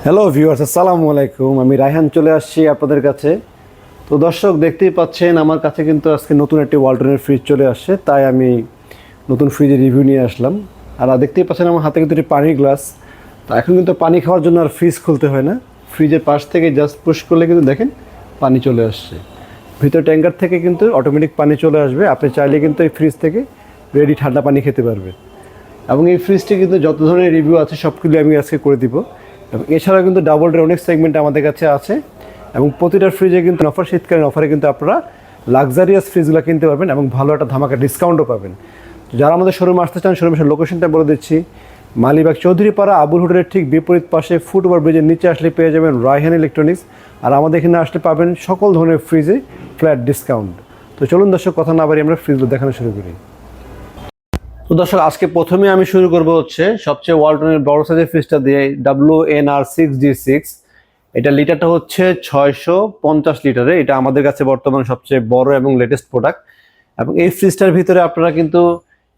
Hello viewers, আসসালামু আলাইকুম। আমি রায়হান চলে আসছি আপনাদের কাছে। তো দর্শক, দেখতেই পাচ্ছেন আমার কাছে কিন্তু আজকে নতুন একটি ওয়ালটনের ফ্রিজ চলে আসছে, তাই আমি নতুন ফ্রিজের রিভিউ নিয়ে আসলাম। আর দেখতেই পাচ্ছেন আমার হাতে কিন্তু একটি পানির গ্লাস। তো এখন কিন্তু পানি খাওয়ার জন্য আর ফ্রিজ খুলতে হয় না, ফ্রিজের পাশ থেকে জাস্ট পুশ করলে কিন্তু দেখেন পানি চলে আসছে। ভিতর ট্যাঙ্কার থেকে কিন্তু অটোমেটিক পানি চলে আসবে। আপনি চাইলে কিন্তু এই ফ্রিজ থেকে রেডি ঠান্ডা পানি খেতে পারবেন। এবং এই ফ্রিজটি কিন্তু যত ধরনের রিভিউ আছে সবগুলো আমি আজকে করে দিব। এবং এছাড়াও কিন্তু ডাবল ডোর অনেক সেগমেন্ট আমাদের কাছে আছে, এবং প্রতিটা ফ্রিজে কিন্তু অফার, শীতকালীন অফারে কিন্তু আপনারা লাক্সারিয়াস ফ্রিজগুলো কিনতে পারবেন এবং ভালো একটা ধামাকা ডিসকাউন্টও পাবেন। যারা আমাদের শোরুমে আসতে চান, শোরুমের লোকেশনটা বলে দিচ্ছি। মালিবাগ চৌধুরীপাড়া আবুল হোটেলের ঠিক বিপরীত পাশে ফুটওভার ব্রিজের নিচে আসলে পেয়ে যাবেন রায়হান ইলেকট্রনিক্স। আর আমাদের এখানে আসলে পাবেন সকল ধরনের ফ্রিজে ফ্ল্যাট ডিসকাউন্ট। তো চলুন দর্শক, কথা না বাড়িয়ে আমরা ফ্রিজগুলো দেখানো শুরু করি। তো দর্শক, আজকে প্রথমে আমি শুরু করব হচ্ছে সবচেয়ে ওয়ালটনের বড় সাইজের ফ্রিজটা দিয়ে, WNR6D6। এটা লিটারটা হচ্ছে 650 লিটারে। এটা আমাদের কাছে বর্তমান সবচেয়ে বড় এবং লেটেস্ট প্রোডাক্ট। এবং এই ফ্রিজটার ভিতরে আপনারা কিন্তু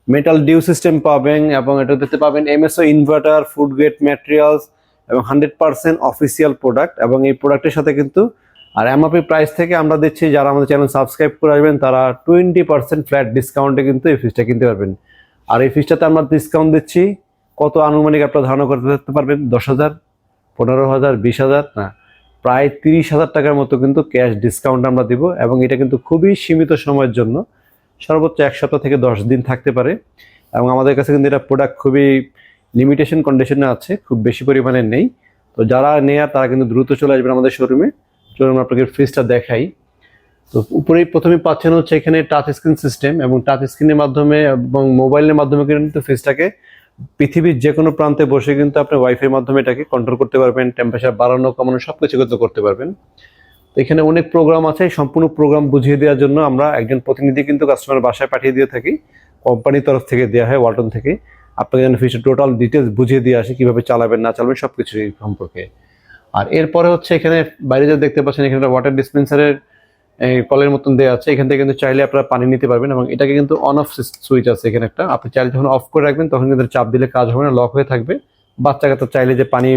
মেটাল ডিউ সিস্টেম পাবেন, এবং এটা দেখতে পাবেন MSO inverter, food grade materials এবং 100% অফিসিয়াল প্রোডাক্ট। এবং এই প্রোডাক্টের সাথে কিন্তু আর এমআরপি প্রাইস থেকে আমরা দিচ্ছি, যারা আমাদের চ্যানেল সাবস্ক্রাইব করে আসবেন তারা 20% ফ্ল্যাট ডিসকাউন্টে কিন্তু এই ফ্রিজটা কিনতে পারবেন। আর এই ফ্রিজটাতে আমরা ডিসকাউন্ট দিচ্ছি কত, আনুমানিক আপনারা ধারণা করতে পারবেন? 10,000, 15,000, 20,000 না, প্রায় 30,000 টাকার মতো কিন্তু ক্যাশ ডিসকাউন্ট আমরা দিব। এবং এটা কিন্তু খুবই সীমিত সময়ের জন্য, সর্বোচ্চ 1 সপ্তাহ থেকে 10 দিন থাকতে পারে। এবং আমাদের কাছে কিন্তু এটা প্রোডাক্ট খুবই লিমিটেশন কন্ডিশনে আছে, খুব বেশি পরিমাণে নেই। তো যারা নেয়ার তারা কিন্তু দ্রুত চলে আসবেন আমাদের শোরুমে। চলুন আপনাকে ফ্রিজটা দেখাই। তো উপরেই প্রথমে পাচ্ছেন হচ্ছে এখানে টাচ স্ক্রিন সিস্টেম, এবং টাচ স্ক্রিনের মাধ্যমে এবং মোবাইলের মাধ্যমে কিন্তু ফ্রিজটাকে পৃথিবীর যে কোনো প্রান্তে বসে কিন্তু আপনি ওয়াইফাই মাধ্যমে এটাকে কন্ট্রোল করতে পারবেন, টেম্পারেচার বাড়ানো কমানো সবকিছু কিন্তু করতে পারবেন। তো এখানে অনেক প্রোগ্রাম আছে, সম্পূর্ণ প্রোগ্রাম বুঝিয়ে দেওয়ার জন্য আমরা একজন প্রতিনিধি কিন্তু কাস্টমার বাসায় পাঠিয়ে দিয়ে থাকি। কোম্পানির তরফ থেকে দেওয়া হয়, ওয়ালটন থেকে। আপনাকে যেন ফ্রিজের টোটাল ডিটেলস বুঝিয়ে দিয়ে আসে, কীভাবে চালাবেন না চালাবেন সবকিছু এই সম্পর্কে। আর এরপরে হচ্ছে এখানে বাইরে যা দেখতে পাচ্ছেন, এখানে ওয়াটার ডিসপেন্সারের এই কলের মতন দেওয়া আছে। এখান থেকে কিন্তু চাইলে আপনারা পানি নিতে পারবেন, এবং এটাকে কিন্তু অন অফ সুইচ আছে এখানে একটা। আপনি চাইলে যখন অফ করে রাখবেন তখন কিন্তু চাপ দিলে কাজ হবে না, লক হয়ে থাকবে। বাচ্চা কাচ্চা চাইলে যে পানি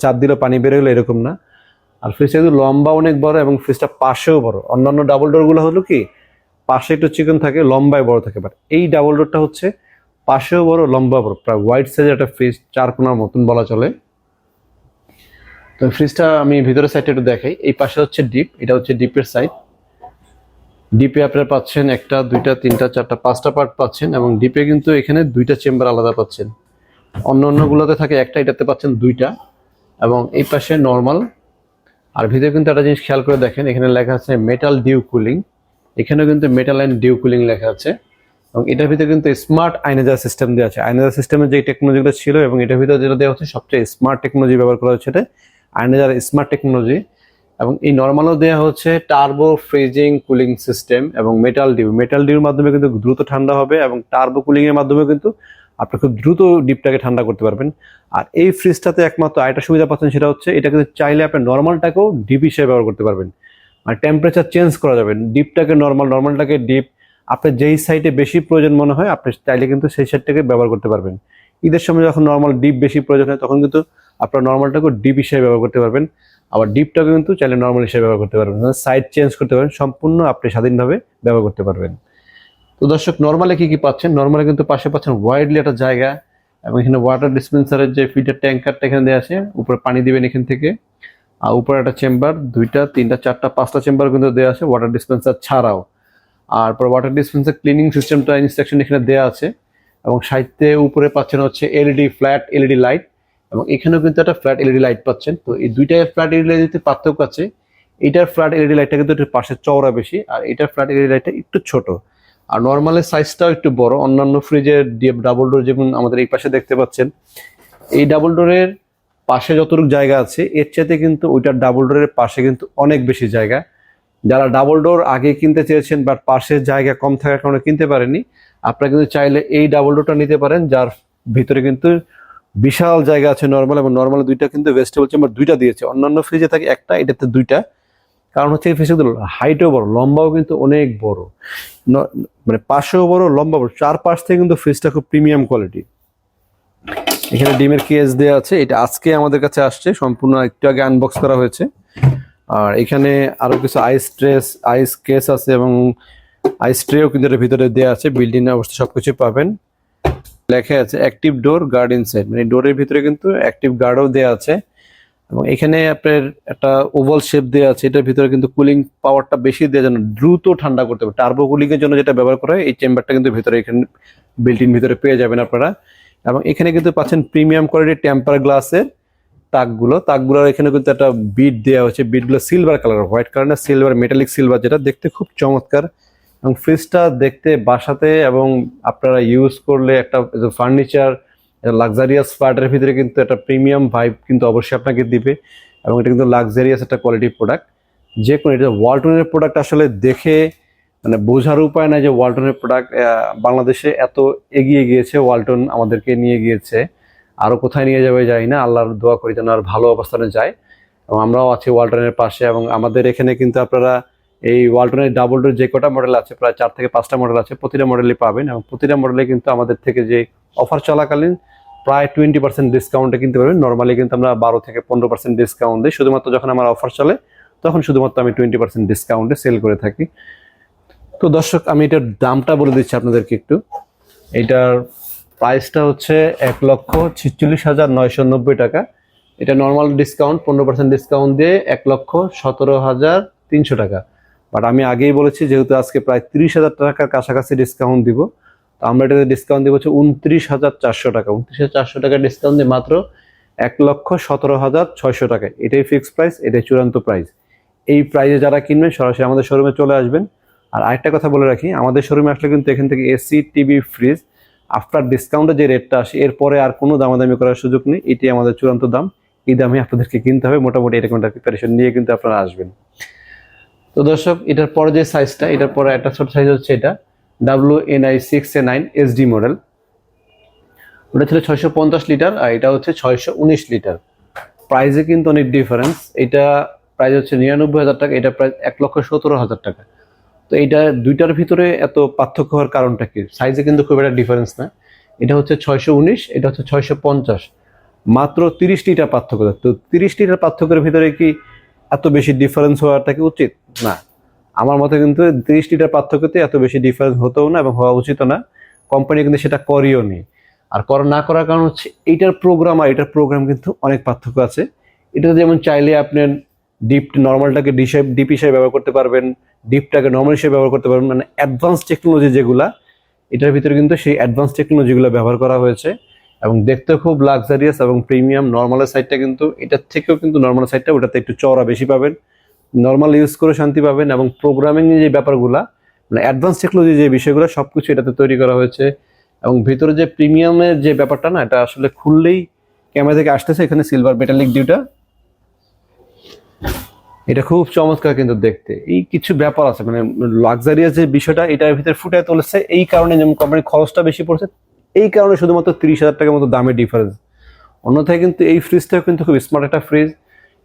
চাপ দিলে পানি বের হলো এরকম না। আর ফ্রিজটা কিন্তু লম্বা অনেক বড়, এবং ফ্রিজটা পাশেও বড়। অন্যান্য ডাবল ডোরগুলো হলো কি পাশে একটু চিকন থাকে, লম্বায় বড় থাকে, বাট এই ডাবল ডোরটা হচ্ছে পাশেও বড়, লম্বা বড়, প্রায় ওয়াইড সাইজের একটা ফ্রিজ, 4 কোণার মতন বলা চলে। তো ফ্রিজটা আমি ভিতরের সাইডটা একটু দেখাই। এই পাশে হচ্ছে ডিপ, এটা হচ্ছে ডিপের সাইড। ডিপে আপনারা পাচ্ছেন 1, 2, 3, 4, 5টা পার্ট পাচ্ছেন, এবং ডিপে কিন্তু এখানে 2টা চেম্বার আলাদা পাচ্ছেন। অন্যগুলোতে থাকে একটা, এটাতে পাচ্ছেন 2টা। এবং এই পাশে নর্মাল। আর ভিতরে কিন্তু একটা জিনিস খেয়াল করে দেখেন, এখানে লেখা আছে মেটাল ডিউ কুলিং। এখানেও কিন্তু মেটাল অ্যান্ড ডিউ কুলিং লেখা আছে। এবং এটার ভিতরে কিন্তু স্মার্ট আয়নাজার সিস্টেম দেওয়া আছে। আয়নাজার সিস্টেমের যে টেকনোলজিগুলো ছিল, এবং এটার ভিতরে যেটা দেওয়া হচ্ছে সবচেয়ে স্মার্ট টেকনোলজি ব্যবহার করা হচ্ছে, এটা আয়নাজার স্মার্ট টেকনোলজি। এবং এই নর্মালও দেওয়া হচ্ছে টার্বো ফ্রিজিং কুলিং সিস্টেম, এবং মেটাল ডিউর মাধ্যমে কিন্তু দ্রুত ঠান্ডা হবে, এবং টার্বো কুলিং এর মাধ্যমে কিন্তু আপনি খুব দ্রুত ডিপটাকে ঠান্ডা করতে পারবেন। আর এই ফ্রিজটাতে একমাত্র আরেকটা সুবিধা পাচ্ছেন, সেটা হচ্ছে এটা কিন্তু চাইলে আপনি নর্মালটাকেও ডিপ হিসেবে ব্যবহার করতে পারবেন। মানে টেম্পারেচার চেঞ্জ করা যাবে, ডিপটাকে নর্মালটাকে ডিপ। আপনার যেই সাইডে বেশি প্রয়োজন মনে হয় আপনি চাইলে কিন্তু সেই সাইডটাকে ব্যবহার করতে পারবেন। ঈদের সময় যখন নর্মাল ডিপ বেশি প্রয়োজন হয় তখন কিন্তু আপনার নর্মালটাকে ডিপ হিসেবে ব্যবহার করতে পারবেন, আবার ডিপটাকে কিন্তু চাইলে নর্মাল হিসেবে ব্যবহার করতে পারবেন। সাইড চেঞ্জ করতে পারবেন, সম্পূর্ণ আপনি স্বাধীনভাবে ব্যবহার করতে পারবেন। তো দর্শক, নর্মালে কি পাচ্ছেন? নর্মালে কিন্তু পাশে পাচ্ছেন ওয়াইডলি একটা জায়গা, এবং এখানে ওয়াটার ডিসপেন্সারের যে ফিল্টার ট্যাঙ্কারটা এখানে দেওয়া আছে, উপরে পানি দিবেন এখান থেকে। আর উপরে একটা চেম্বার, 2টা 3টা 4টা 5টা চেম্বার কিন্তু দেওয়া আছে ওয়াটার ডিসপেন্সার ছাড়াও। আর পর ওয়াটার ডিসপেন্সার ক্লিনিং সিস্টেমটা ইনস্ট্রাকশন এখানে দেওয়া আছে। এবং সাইডে উপরে পাচ্ছেন হচ্ছে ফ্ল্যাট এলইডি লাইট, এবং এখানেও কিন্তু একটা ফ্ল্যাট এলইডি লাইট পাচ্ছেন। তো এই দুইটা ফ্ল্যাট এলইডি লাইটে পার্থক্য আছে। এটার ফ্ল্যাট এলইডি লাইটটা কিন্তু একটু পাশে চওড়া বেশি, আর এটার ফ্ল্যাট এলইডি লাইটটা একটু ছোট। আর নর্মালের সাইজটাও একটু বড়। অন্যান্য ফ্রিজের ডাবল ডোর যেমন আমাদের এই পাশে দেখতে পাচ্ছেন, এই ডাবল ডোরের পাশে যতটুকু জায়গা আছে এর চাইতে কিন্তু ওইটার ডাবল ডোরের পাশে কিন্তু অনেক বেশি জায়গা। যারা ডাবল ডোর আগে কিনতে চেয়েছেন বাট পাশের জায়গা কম থাকার কারণে কিনতে পারেনি, আপনারা কিন্তু চাইলে এই ডাবল ডোরটা নিতে পারেন, যার ভিতরে কিন্তু বিশাল জায়গা আছে নর্মাল। এবং নর্মাল 2টা কিন্তু ভেজিটেবল চেম্বার 2টা দিয়েছে, অন্যান্য ফ্রিজে থাকে একটা, এটাতে 2টা। কারণ হচ্ছে এই ফ্রিজগুলো হাইটও বড়, লম্বাও কিন্তু অনেক বড়, মানে পাশেও বড়, লম্বা বড়, 4 পাশ থেকে কিন্তু ফ্রিজটা খুব প্রিমিয়াম কোয়ালিটি। এখানে ডিমের কেস দেওয়া আছে, এটা আজকে আমাদের কাছে আসছে, সম্পূর্ণ একটু আগে আনবক্স করা হয়েছে। আর এখানে আরো কিছু আইস কেস আছে এবং আইস ট্রেও কিন্তু এর ভিতরে দেওয়া আছে। বিল্ডিং অবস্থা সবকিছু পাবেন। লেখা আছে অ্যাক্টিভ ডোর গার্ড ইনসাইড, মানে ডোরের ভিতরে কিন্তু অ্যাক্টিভ গার্ডও দেওয়া আছে। এবং এখানে আপনার একটা ওভাল শেপ দেওয়া আছে, এটার ভিতরে কিন্তু কুলিং পাওয়ারটা বেশি দেওয়ার জন্য দ্রুত ঠান্ডা করতে হবে। টার্বো কুলিং এর জন্য যেটা ব্যবহার করা হয়, এই চেম্বারটা কিন্তু ভিতরে এখানে বিল্ট ইন ভিতরে পেয়ে যাবেন আপনারা। এবং এখানে কিন্তু পাচ্ছেন প্রিমিয়াম কোয়ালিটির টেম্পার গ্লাসের তাকগুলোর এখানে কিন্তু একটা বিট দেওয়া হচ্ছে। বিটগুলো সিলভার কালার, হোয়াইট কালার না, সিলভার, মেটালিক সিলভার, যেটা দেখতে খুব চমৎকার। এবং ফ্রিজটা দেখতে বাসাতে এবং আপনারা ইউজ করলে একটা ফার্নিচার, লাক্সারিয়াস পার্টের ভিতরে কিন্তু একটা প্রিমিয়াম ভাইব কিন্তু অবশ্যই আপনাকে দিবে। এবং এটা কিন্তু লাক্সারিয়াস একটা কোয়ালিটির প্রোডাক্ট। যে কোনো এটা ওয়ালটনের প্রোডাক্ট আসলে দেখে মানে বোঝার উপায় নাই যে ওয়ালটনের প্রোডাক্ট বাংলাদেশে এত এগিয়ে গিয়েছে। ওয়ালটন আমাদেরকে নিয়ে গিয়েছে, আরো কোথায় নিয়ে যাবে জানি না। আল্লাহর দোয়া করি যেন আর ভালো অবস্থানে যায়। এবং আমরাও আছি ওয়ালটনের পাশে। এবং আমাদের এখানে কিন্তু আপনারা এই ওয়ালটনের ডাবল ডোর যে কটা মডেল আছে, প্রায় 4 থেকে 5টা মডেল আছে, প্রতিটা মডেলই পাবেন। এবং প্রতিটা মডেলে কিন্তু আমাদের থেকে যে অফার চলাকালীন প্রায় 20% ডিসকাউন্টে কিনতে পারবেন। নর্মালি কিন্তু আমরা 12 থেকে 15% ডিসকাউন্ট দিই, শুধুমাত্র যখন আমার অফার চলে তখন শুধুমাত্র আমি 20% ডিসকাউন্টে সেল করে থাকি। তো দর্শক, আমি এটার দামটা বলে দিচ্ছি আপনাদেরকে একটু। এটার প্রাইসটা হচ্ছে 1,46,990 টাকা। এটা নর্মাল ডিসকাউন্ট 15% ডিসকাউন্ট দিয়ে 1,17,300 টাকা। বাট আমি আগেই বলেছি যেহেতু আজকে প্রায় 30,000 টাকার কাছাকাছি ডিসকাউন্ট দিব, তো আমরা এটাতে ডিসকাউন্ট দিব হচ্ছে 29,400 টাকা। 29,400 টাকা ডিসকাউন্ট দিয়ে মাত্র 1,17,600 টাকায়। এটাই ফিক্সড প্রাইস, এটাই চূড়ান্ত প্রাইস। এই প্রাইসে যারা কিনবেন সরাসরি আমাদের শোরুমে চলে আসবেন। আর আরেকটা কথা বলে রাখি, আমাদের শোরুমে আসলে কিন্তু এখান থেকে এসি, টিভি, ফ্রিজ আফটার ডিসকাউন্টে যে রেটটা আসে এরপরে আর কোনো দামাদামি করার সুযোগ নেই। এটি আমাদের চূড়ান্ত দাম, এই দামে আপনাদেরকে কিনতে হবে। মোটামুটি এরকম একটা প্রিপারেশন নিয়ে কিন্তু আপনারা আসবেন। তো দর্শক, এটার পরে যে সাইজটা, এটার পরে একটা ছোট সাইজ হচ্ছে এটা WNI6A9 SD মডেল। ওটা ছিল 650 লিটার আর এটা হচ্ছে 619 লিটার। প্রাইসে কিন্তু অনেক ডিফারেন্স। এটা প্রাইস হচ্ছে 99,000 টাকা, এটা প্রাইস 1,17,000 টাকা। তো এইটা দুইটার ভিতরে এত পার্থক্য হওয়ার কারণটা কি? সাইজে কিন্তু খুব একটা ডিফারেন্স না। এটা হচ্ছে 619, এটা হচ্ছে 650, মাত্র 30 লিটার পার্থক্য। তো 30 লিটার পার্থক্যের ভিতরে কি এত বেশি ডিফারেন্স হওয়াটা কি উচিত? না, আমার মতে কিন্তু 30 লিটার পার্থক্যতে এত বেশি ডিফারেন্স হতেও না এবং হওয়া উচিত না। কোম্পানি কিন্তু সেটা করিও নি। আর না করার কারণ হচ্ছে এইটার প্রোগ্রাম আর এটার প্রোগ্রাম কিন্তু অনেক পার্থক্য আছে। এটা যেমন চাইলে আপনার নর্মালটাকে ডিপ হিসেবে ব্যবহার করতে পারবেন, ডিপটাকে নর্মাল হিসেবে ব্যবহার করতে পারবেন। মানে অ্যাডভান্স টেকনোলজি যেগুলা, এটার ভিতরে কিন্তু সেই অ্যাডভান্স টেকনোলজিগুলো ব্যবহার করা হয়েছে এবং দেখতে খুব লাক্সারিয়াস এবং প্রিমিয়াম। নর্মালের সাইডটা কিন্তু এটার থেকেও কিন্তু নর্মাল সাইডটা ওটাতে একটু চওড়া বেশি পাবেন, নর্মাল ইউজ করে শান্তি পাবেন। এবং প্রোগ্রামিং যে ব্যাপারগুলা, মানে অ্যাডভান্স টেকনোলজি যে বিষয়গুলো সবকিছু এটাতে তৈরি করা হয়েছে। এবং ভিতরে যে প্রিমিয়ামের যে ব্যাপারটা না, এটা আসলে খুললেই ক্যামেরা থেকে আসতেছে। এখানে সিলভার মেটালিক ডিউটা, এটা খুব চমৎকার কিন্তু দেখতে। এই কিছু ব্যাপার আছে মানে লাক্সারিয়াস যে বিষয়টা এটার ভিতরে ফুটে তুলেছে। এই কারণে যেমন কোম্পানির খরচটা বেশি পড়ছে, এই কারণে শুধুমাত্র 30,000 টাকার মতো দামের ডিফারেন্স। অন্যথায় কিন্তু এই ফ্রিজটাও কিন্তু খুব স্মার্ট একটা ফ্রিজ।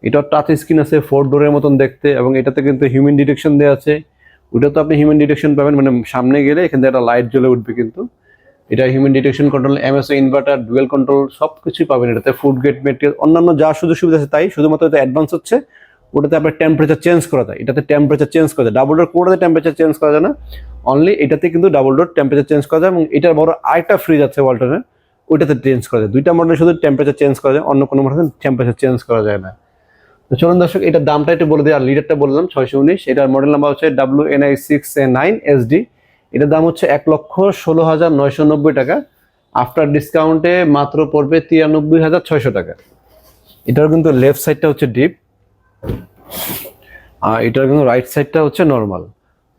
এটা টাচ স্ক্রিন আছে, 4 ডোরের মতন দেখতে, এবং এটাতে কিন্তু হিউম্যান ডিটেকশন দেওয়া আছে। ওটা তো আপনি হিউম্যান ডিটেকশন পাবেন, মানে সামনে গেলে এখান থেকে একটা লাইট জ্বলে উঠবে। কিন্তু এটা human detection control, MSO inverter, dual control সবকিছুই পাবেন এটাতে। ফুড গ্রেড মেটেরিয়াল, অন্যান্য যা সুযোগ সুবিধা আছে তাই, শুধুমাত্র এটা অ্যাডভান্স হচ্ছে ওটাতে আপনার টেম্পারেচার চেঞ্জ করা যায়। এটাতে টেম্পারেচার চেঞ্জ করা যায়, ডাবল ডোর কোনোটাতে টেম্পারেচার চেঞ্জ করা যায় না, অনলি এটাতে কিন্তু ডাবল ডোর টেম্পারেচার চেঞ্জ করা যায়। এবং এটার বড় আরেকটা ফ্রিজ আছে ওয়ালটনের, ওইটাতে চেঞ্জ করা যায়। দুইটা মডেলে শুধু টেম্পারেচার চেঞ্জ করা যায়, অন্য কোনো মডেলে টেম্পারেচার চেঞ্জ করা যায় না। তো চলুন দর্শক, এটার দামটা একটু বলে দিই। আর লিটারটা বললাম 619, এটার মডেল নাম্বার হচ্ছে WNI6A9 SD। এটার দাম হচ্ছে 1,16,990 টাকা। আফটার ডিসকাউন্টে মাত্র পড়বে 93,600 টাকা। এটার কিন্তু লেফট সাইডটা হচ্ছে ডিপ আর এটার কিন্তু রাইট সাইডটা হচ্ছে নর্মাল।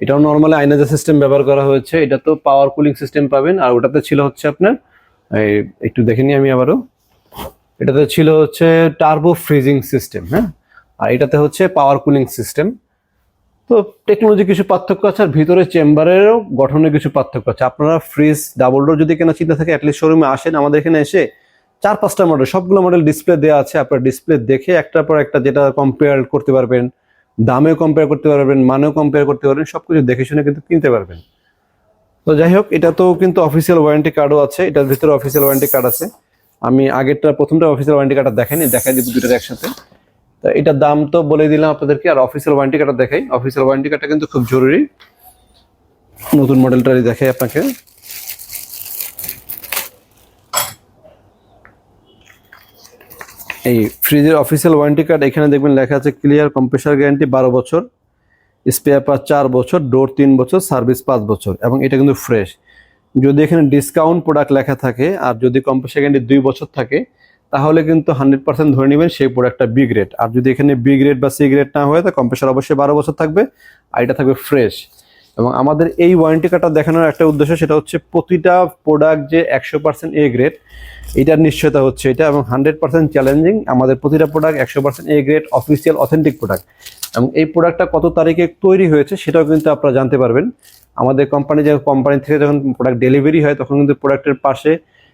এটাও নর্মালি আয়নাজা সিস্টেম ব্যবহার করা হয়েছে। এটা তো পাওয়ার কুলিং সিস্টেম পাবেন। আর ওটাতে ছিল হচ্ছে আপনার একটু দেখে নিই আমি আবারও, এটাতে ছিল হচ্ছে টার্বো ফ্রিজিং সিস্টেম, হ্যাঁ, আর এটাতে হচ্ছে পাওয়ার কুলিং সিস্টেম। তো টেকনোলজি কিছু পার্থক্য আছে, আর ভিতরে চেম্বারেরও গঠনে কিছু পার্থক্য আছে। আপনারা ফ্রিজ ডাবল ডোর যদি কেনা চিন্তা থাকে, অ্যাটলিস্ট শোরুমে আসেন, আমাদের এখানে এসে 4-5টা মডেল, সবগুলো মডেল ডিসপ্লে দেওয়া আছে। আপনার ডিসপ্লে দেখে একটার পর একটা যেটা কম্পেয়ার করতে পারবেন, দামেও কম্পেয়ার করতে পারবেন, মানেও কম্পেয়ার করতে পারবেন, সবকিছু দেখে শুনে কিন্তু কিনতে পারবেন। তো যাই হোক, এটা তো কিন্তু অফিসিয়াল ওয়ারেন্টি কার্ডও আছে, এটার ভিতরে অফিসিয়াল ওয়ারেন্টি কার্ড আছে। আমি আগেরটা প্রথমটা অফিসিয়াল ওয়ারেন্টি কার্ডটা দেখাই দিব দুটোর একসাথে। তো এটার দাম তো বলে দিলাম আপনাদেরকে, আর অফিসিয়াল ওয়ারেন্টি কার্ডটা দেখাই। অফিসিয়াল ওয়ারেন্টি কার্ডটা কিন্তু খুব জরুরি, নতুন মডেলটারই দেখাই আপনাকে। এই ফ্রিজের অফিসিয়াল ওয়ারেন্টি কার্ড, এখানে দেখবেন লেখা আছে ক্লিয়ার কম্প্রেসার গ্যারান্টি 12 বছর, স্পেয়ার পার্ট 4 বছর, ডোর 3 বছর, সার্ভিস 5 বছর, এবং এটা কিন্তু ফ্রেশ। যদি এখানে ডিসকাউন্ট প্রোডাক্ট লেখা থাকে আর যদি কম্প্রেসার গ্যারান্টি 2 বছর থাকে, তাহলে কিন্তু 100% ধরে নেবেন সেই প্রোডাক্টটা বি গ্রেড। আর যদি এখানে বি গ্রেড বা সি গ্রেড না হয়, তো কম্প্রেসার অবশ্যই 12 বছর থাকবে, আর এটা থাকবে ফ্রেশ। এবং আমাদের এই ওয়ারেন্টি কার্ডটা দেখানোর একটা উদ্দেশ্য, সেটা হচ্ছে প্রতিটা প্রোডাক্ট যে 100% এ গ্রেড এটার নিশ্চয়তা হচ্ছে এটা, এবং 100% চ্যালেঞ্জিং। আমাদের প্রতিটা product 100% A grade, official authentic product. এবং এই প্রোডাক্টটা কত তারিখে তৈরি হয়েছে সেটাও কিন্তু আপনারা জানতে পারবেন। আমাদের কোম্পানি থেকে যখন প্রোডাক্ট ডেলিভারি হয়, তখন কিন্তু প্রোডাক্টের পাশে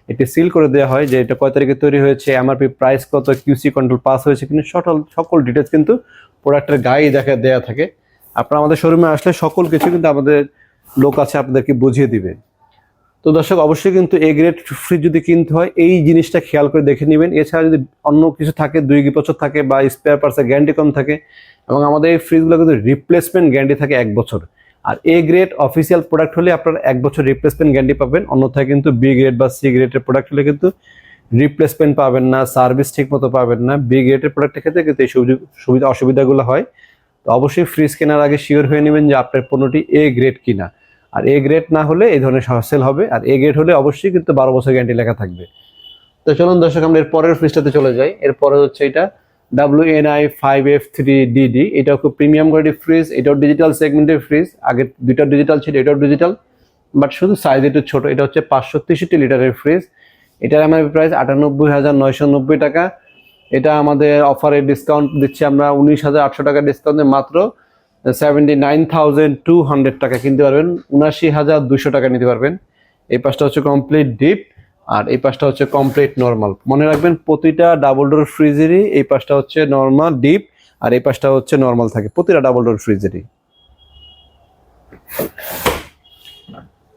একটি সিল করে দেওয়া হয় যে এটা কয় তারিখে তৈরি হয়েছে, এমআরপি প্রাইস কত, কিউসি কন্ট্রোল পাস হয়েছে, কিন্তু সকল ডিটেলস কিন্তু প্রোডাক্টের গায়ে দেওয়া থাকে। আপনারা আমাদের শোরুমে আসলে সকল কিছু কিন্তু আমাদের লোক আছে আপনাদেরকে বুঝিয়ে দিবে। তো দর্শক, অবশ্যই কিন্তু এ গ্রেড ফ্রিজ যদি কিনতে হয় এই জিনিসটা খেয়াল করে দেখে নেবেন। এছাড়া যদি অন্য কিছু থাকে, 2 বছর থাকে বা স্পেয়ার পার্টসের গ্যারান্টি কম থাকে, এবং আমাদের এই ফ্রিজগুলো কিন্তু রিপ্লেসমেন্ট গ্যারান্টি থাকে 1 বছর। আর এ গ্রেড অফিসিয়াল প্রোডাক্ট হলে আপনারা 1 বছর রিপ্লেসমেন্ট গ্যারান্টি পাবেন, অন্যথায় কিন্তু বি গ্রেড বা সি গ্রেডের প্রোডাক্ট হলে কিন্তু রিপ্লেসমেন্ট পাবেন না, সার্ভিস ঠিক মতো পাবেন না। বি গ্রেডের প্রোডাক্টের ক্ষেত্রে কিন্তু এই অসুবিধাগুলো হয়। তো অবশ্যই ফ্রিজ কেনার আগে শিওর হয়ে নেবেন যে আপনার পণ্যটি এ গ্রেড কিনা। আর এ গ্রেড না হলে এই ধরনের সমস্যা হবে, আর এ গ্রেড হলে অবশ্যই কিন্তু 12 বছর গ্যারান্টি লেখা থাকবে। তো চলুন দর্শক, আমরা এর পরের ফ্রিজটাতে চলে যাই। এরপরে হচ্ছে এটা WNI 5F3DD। এটাও খুব প্রিমিয়াম কোয়ালিটি ফ্রিজ, এটাও ডিজিটাল সেগমেন্টের ফ্রিজ। আগে দুইটা ডিজিটাল ছিল, এটাও ডিজিটাল, বাট শুধু সাইজ একটু ছোট। এটা হচ্ছে 563 লিটারের ফ্রিজ। এটার এমআরপি প্রাইস 98,990 টাকা। এটা আমাদের অফারে ডিসকাউন্ট দিচ্ছি আমরা 19,800 টাকা ডিসকাউন্টে মাত্র 79,200 টাকা কিনতে পারবেন, 79,200 টাকা নিতে পারবেন। এই পাশটা হচ্ছে কমপ্লিট ডিপ, আর এই পাশটা হচ্ছে কমপ্লিট নর্মাল। মনে রাখবেন প্রতিটা ডাবল ডোর ফ্রিজেরই এই পাশটা হচ্ছে নর্মাল ডিপ, আর এই পাশটা হচ্ছে নর্মাল থাকে প্রতিটা ডাবল ডোর ফ্রিজেরই।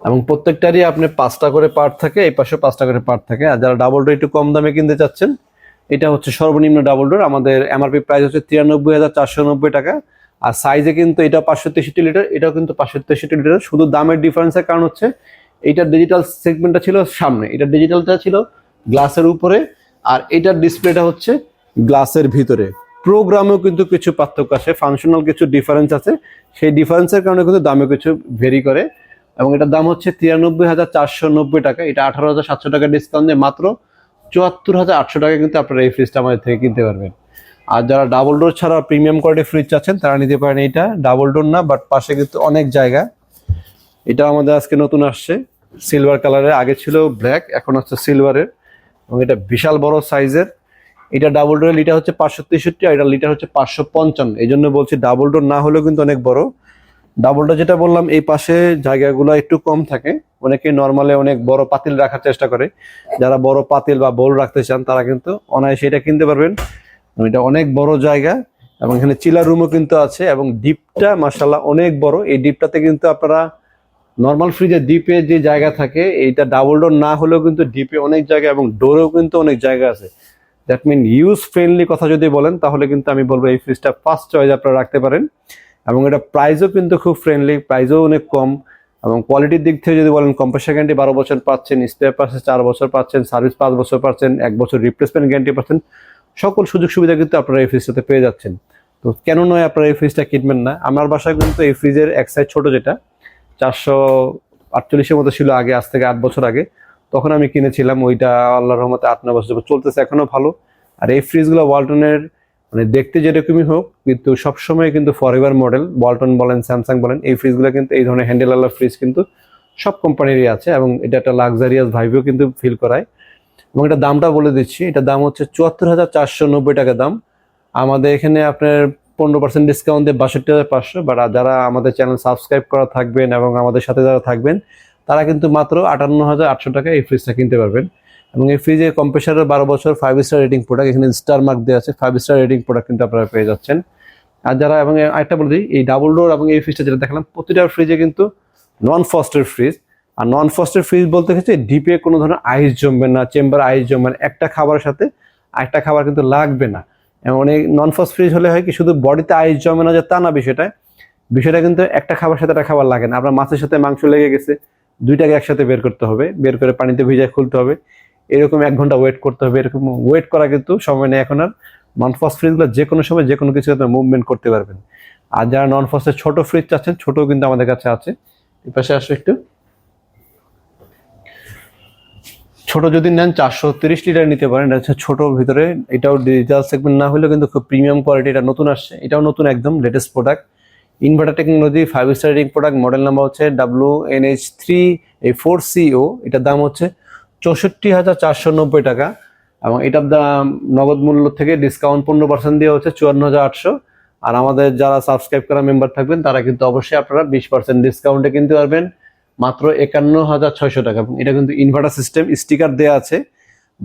এবং প্রত্যেকটারই আপনার 5টা করে পার্ট থাকে, এই পাশে 5টা করে পার্ট থাকে। আর যারা ডাবল ডোর একটু কম দামে কিনতে চাচ্ছেন, এটা হচ্ছে সর্বনিম্ন ডাবল ডোর। আমাদের এমআরপি প্রাইস হচ্ছে 93,490 টাকা। আর সাইজে কিন্তু এটা 563 লিটার, এটাও কিন্তু 563 লিটার। শুধু দামের ডিফারেন্সের কারণ হচ্ছে এইটার ডিজিটাল সেগমেন্টটা ছিল সামনে, এটার ডিজিটালটা ছিল গ্লাসের উপরে, আর এটার ডিসপ্লেটা হচ্ছে গ্লাসের ভিতরে। প্রোগ্রামেও কিন্তু কিছু পার্থক্য আছে, ফাংশনাল কিছু ডিফারেন্স আছে, সেই ডিফারেন্সের কারণে কিন্তু দামে কিছু ভেরি করে। এবং এটার দাম হচ্ছে 93,490 টাকা। এটা 18,700 টাকা ডিসকাউন্ট দিয়ে মাত্র 74,800 টাকা কিন্তু আপনারা এই ফ্রিজটা আমাদের থেকে কিনতে পারবেন। আর যারা ডাবল ডোর ছাড়া প্রিমিয়াম কোয়ালিটি ফ্রিজ চাচ্ছেন, তারা নিতে পারেন। এটা ডাবল ডোর না, বাট পাশে কিন্তু অনেক জায়গা। এটা আমাদের আজকে নতুন আসছে সিলভার কালারের, আগে ছিল ব্ল্যাক, এখন হচ্ছে সিলভারের, এবং এটা বিশাল বড় সাইজের। এটা ডাবল ডোরের লিটার হচ্ছে 563, আর এটা লিটার হচ্ছে 555। এই জন্য বলছি ডাবল ডোর না হলেও কিন্তু অনেক বড়। ডাবল ডোর যেটা বললাম, এই পাশে জায়গাগুলো একটু কম থাকে, অনেকে নর্মালে অনেক বড় পাতিল রাখার চেষ্টা করে। যারা বড় পাতিল বা বোল রাখতে চান তারা কিন্তু অনায়াসে এটা কিনতে পারবেন। এটা অনেক বড় জায়গা, এবং এখানে চিলার রুমও কিন্তু আছে, এবং ডিপটা মাশাআল্লাহ অনেক বড়। এই ডিপটাতে কিন্তু আপনারা নর্মাল ফ্রিজে ডিপে যে জায়গা থাকে, এইটা ডাবল ডোর না হলেও কিন্তু ডিপে অনেক জায়গা, এবং ডোরেও কিন্তু অনেক জায়গা আছে। দ্যাট মিন ইউজ ফ্রেন্ডলি কথা যদি বলেন, তাহলে কিন্তু আমি বলবো এই ফ্রিজটা ফার্স্ট চয়েস আপনারা রাখতে পারেন। এবং এটা প্রাইসও কিন্তু খুব ফ্রেন্ডলি, প্রাইসও অনেক কম। এবং কোয়ালিটির দিক থেকে যদি বলেন, কম্প্রেসার গ্যারান্টি 12 বছর পাচ্ছেন, স্পেয়ার পার্টস 4 বছর পাচ্ছেন, সার্ভিস 5 বছর পাচ্ছেন, 1 বছর রিপ্লেসমেন্ট গ্যারান্টি পাচ্ছেন। সকল সুযোগ সুবিধা কিন্তু আপনারা এই ফ্রিজটাতে পেয়ে যাচ্ছেন। তো কেন নয় আপনারা এই ফ্রিজটা কিনবেন না? আমার বাসায় কিন্তু এই ফ্রিজের এক সাইজ ছোট, যেটা 448-এর মতো ছিল আগে, আজ থেকে 8 বছর আগে, তখন আমি কিনেছিলাম। ওইটা আল্লাহর রহমতে 8-9 বছর চলতেছে, এখনো ভালো। আর এই ফ্রিজগুলো ওয়ালটনের মানে দেখতে যেরকমই হোক, কিন্তু সবসময় কিন্তু ফরএভার মডেল, ওয়ালটন বলেন, স্যামসাং বলেন, এই ফ্রিজগুলো কিন্তু এই ধরনের হ্যান্ডেলওয়ালা ফ্রিজ কিন্তু সব কোম্পানিরই আছে, এবং এটা একটা লাক্সারিয়াস ভাইবেও কিন্তু ফিল করায়। এবং এটা দামটা বলে দিচ্ছি, এটা দাম হচ্ছে 74,490 টাকা দাম। আমাদের এখানে আপনার 15% ডিসকাউন্ট দিয়ে 62,500। বাট যারা আমাদের চ্যানেল সাবস্ক্রাইব করা থাকবেন এবং আমাদের সাথে যারা থাকবেন, তারা কিন্তু মাত্র 58,800 টাকা এই ফ্রিজটা কিনতে পারবেন। এবং এই ফ্রিজে কম্প্রেসারের 12 বছর 5 স্টার রেটিং প্রোডাক্ট, এখানে স্টার মার্ক দেওয়া আছে, 5 স্টার রেটিং প্রোডাক্ট কিন্তু আপনারা পেয়ে যাচ্ছেন। আর যারা, এবং আরেকটা বলে দিই, এই ডাবল ডোর এবং এই ফ্রিজটা যেটা দেখালাম, প্রতিটা ফ্রিজে কিন্তু নন ফ্রস্টের ফ্রিজ, আর নন ফ্রস্টেড ফ্রিজ বলতে হচ্ছে ডিপে কোনো ধরনের আইস জমবে না, চেম্বার আইস জমবে না, একটা খাবারের সাথে আরেকটা খাবার কিন্তু লাগবে না। অনেক নন ফ্রস্ট ফ্রিজ হলে হয় কি শুধু বডিতে আইস জমে না যে তা না, বিষয়টা কিন্তু একটা খাবার সাথে একটা খাবার লাগে না। আপনার মাছের সাথে মাংস লেগে গেছে, দুইটাকে একসাথে বের করতে হবে, বের করে পানিতে ভিজায় খুলতে হবে, এরকম 1 ঘন্টা ওয়েট করতে হবে। এরকম ওয়েট করা কিন্তু সময় নেই এখন আর। নন ফ্রস্ট ফ্রিজগুলো যে কোনো সময় যে কোনো কিছু মুভমেন্ট করতে পারবেন। আর যারা নন ফ্রস্টের ছোট ফ্রিজ চাচ্ছেন, ছোটও কিন্তু আমাদের কাছে আছে। এই পাশে আসো একটু। ছোট যদি নেন 430 লিটার নিতে পারেন, এটা হচ্ছে ছোটোর ভিতরে। এটাও ডিজিটাল সেগমেন্ট না হলেও কিন্তু খুব প্রিমিয়াম কোয়ালিটি, এটা নতুন আসছে, এটাও নতুন একদম latest product. Inverter technology 5 star rating product, model number হচ্ছে WNH3A4CO। এটার দাম হচ্ছে 64,490 টাকা, এবং এটার দাম নগদ মূল্য থেকে ডিসকাউন্ট 15% দিয়ে হচ্ছে 54,800। আর আমাদের যারা সাবস্ক্রাইব করা মেম্বার থাকবেন তারা কিন্তু অবশ্যই আপনারা 20% ডিসকাউন্টে কিনতে পারবেন মাত্র 51,600 টাকা। এটা কিন্তু ইনভার্টার সিস্টেম, স্টিকার দেওয়া আছে,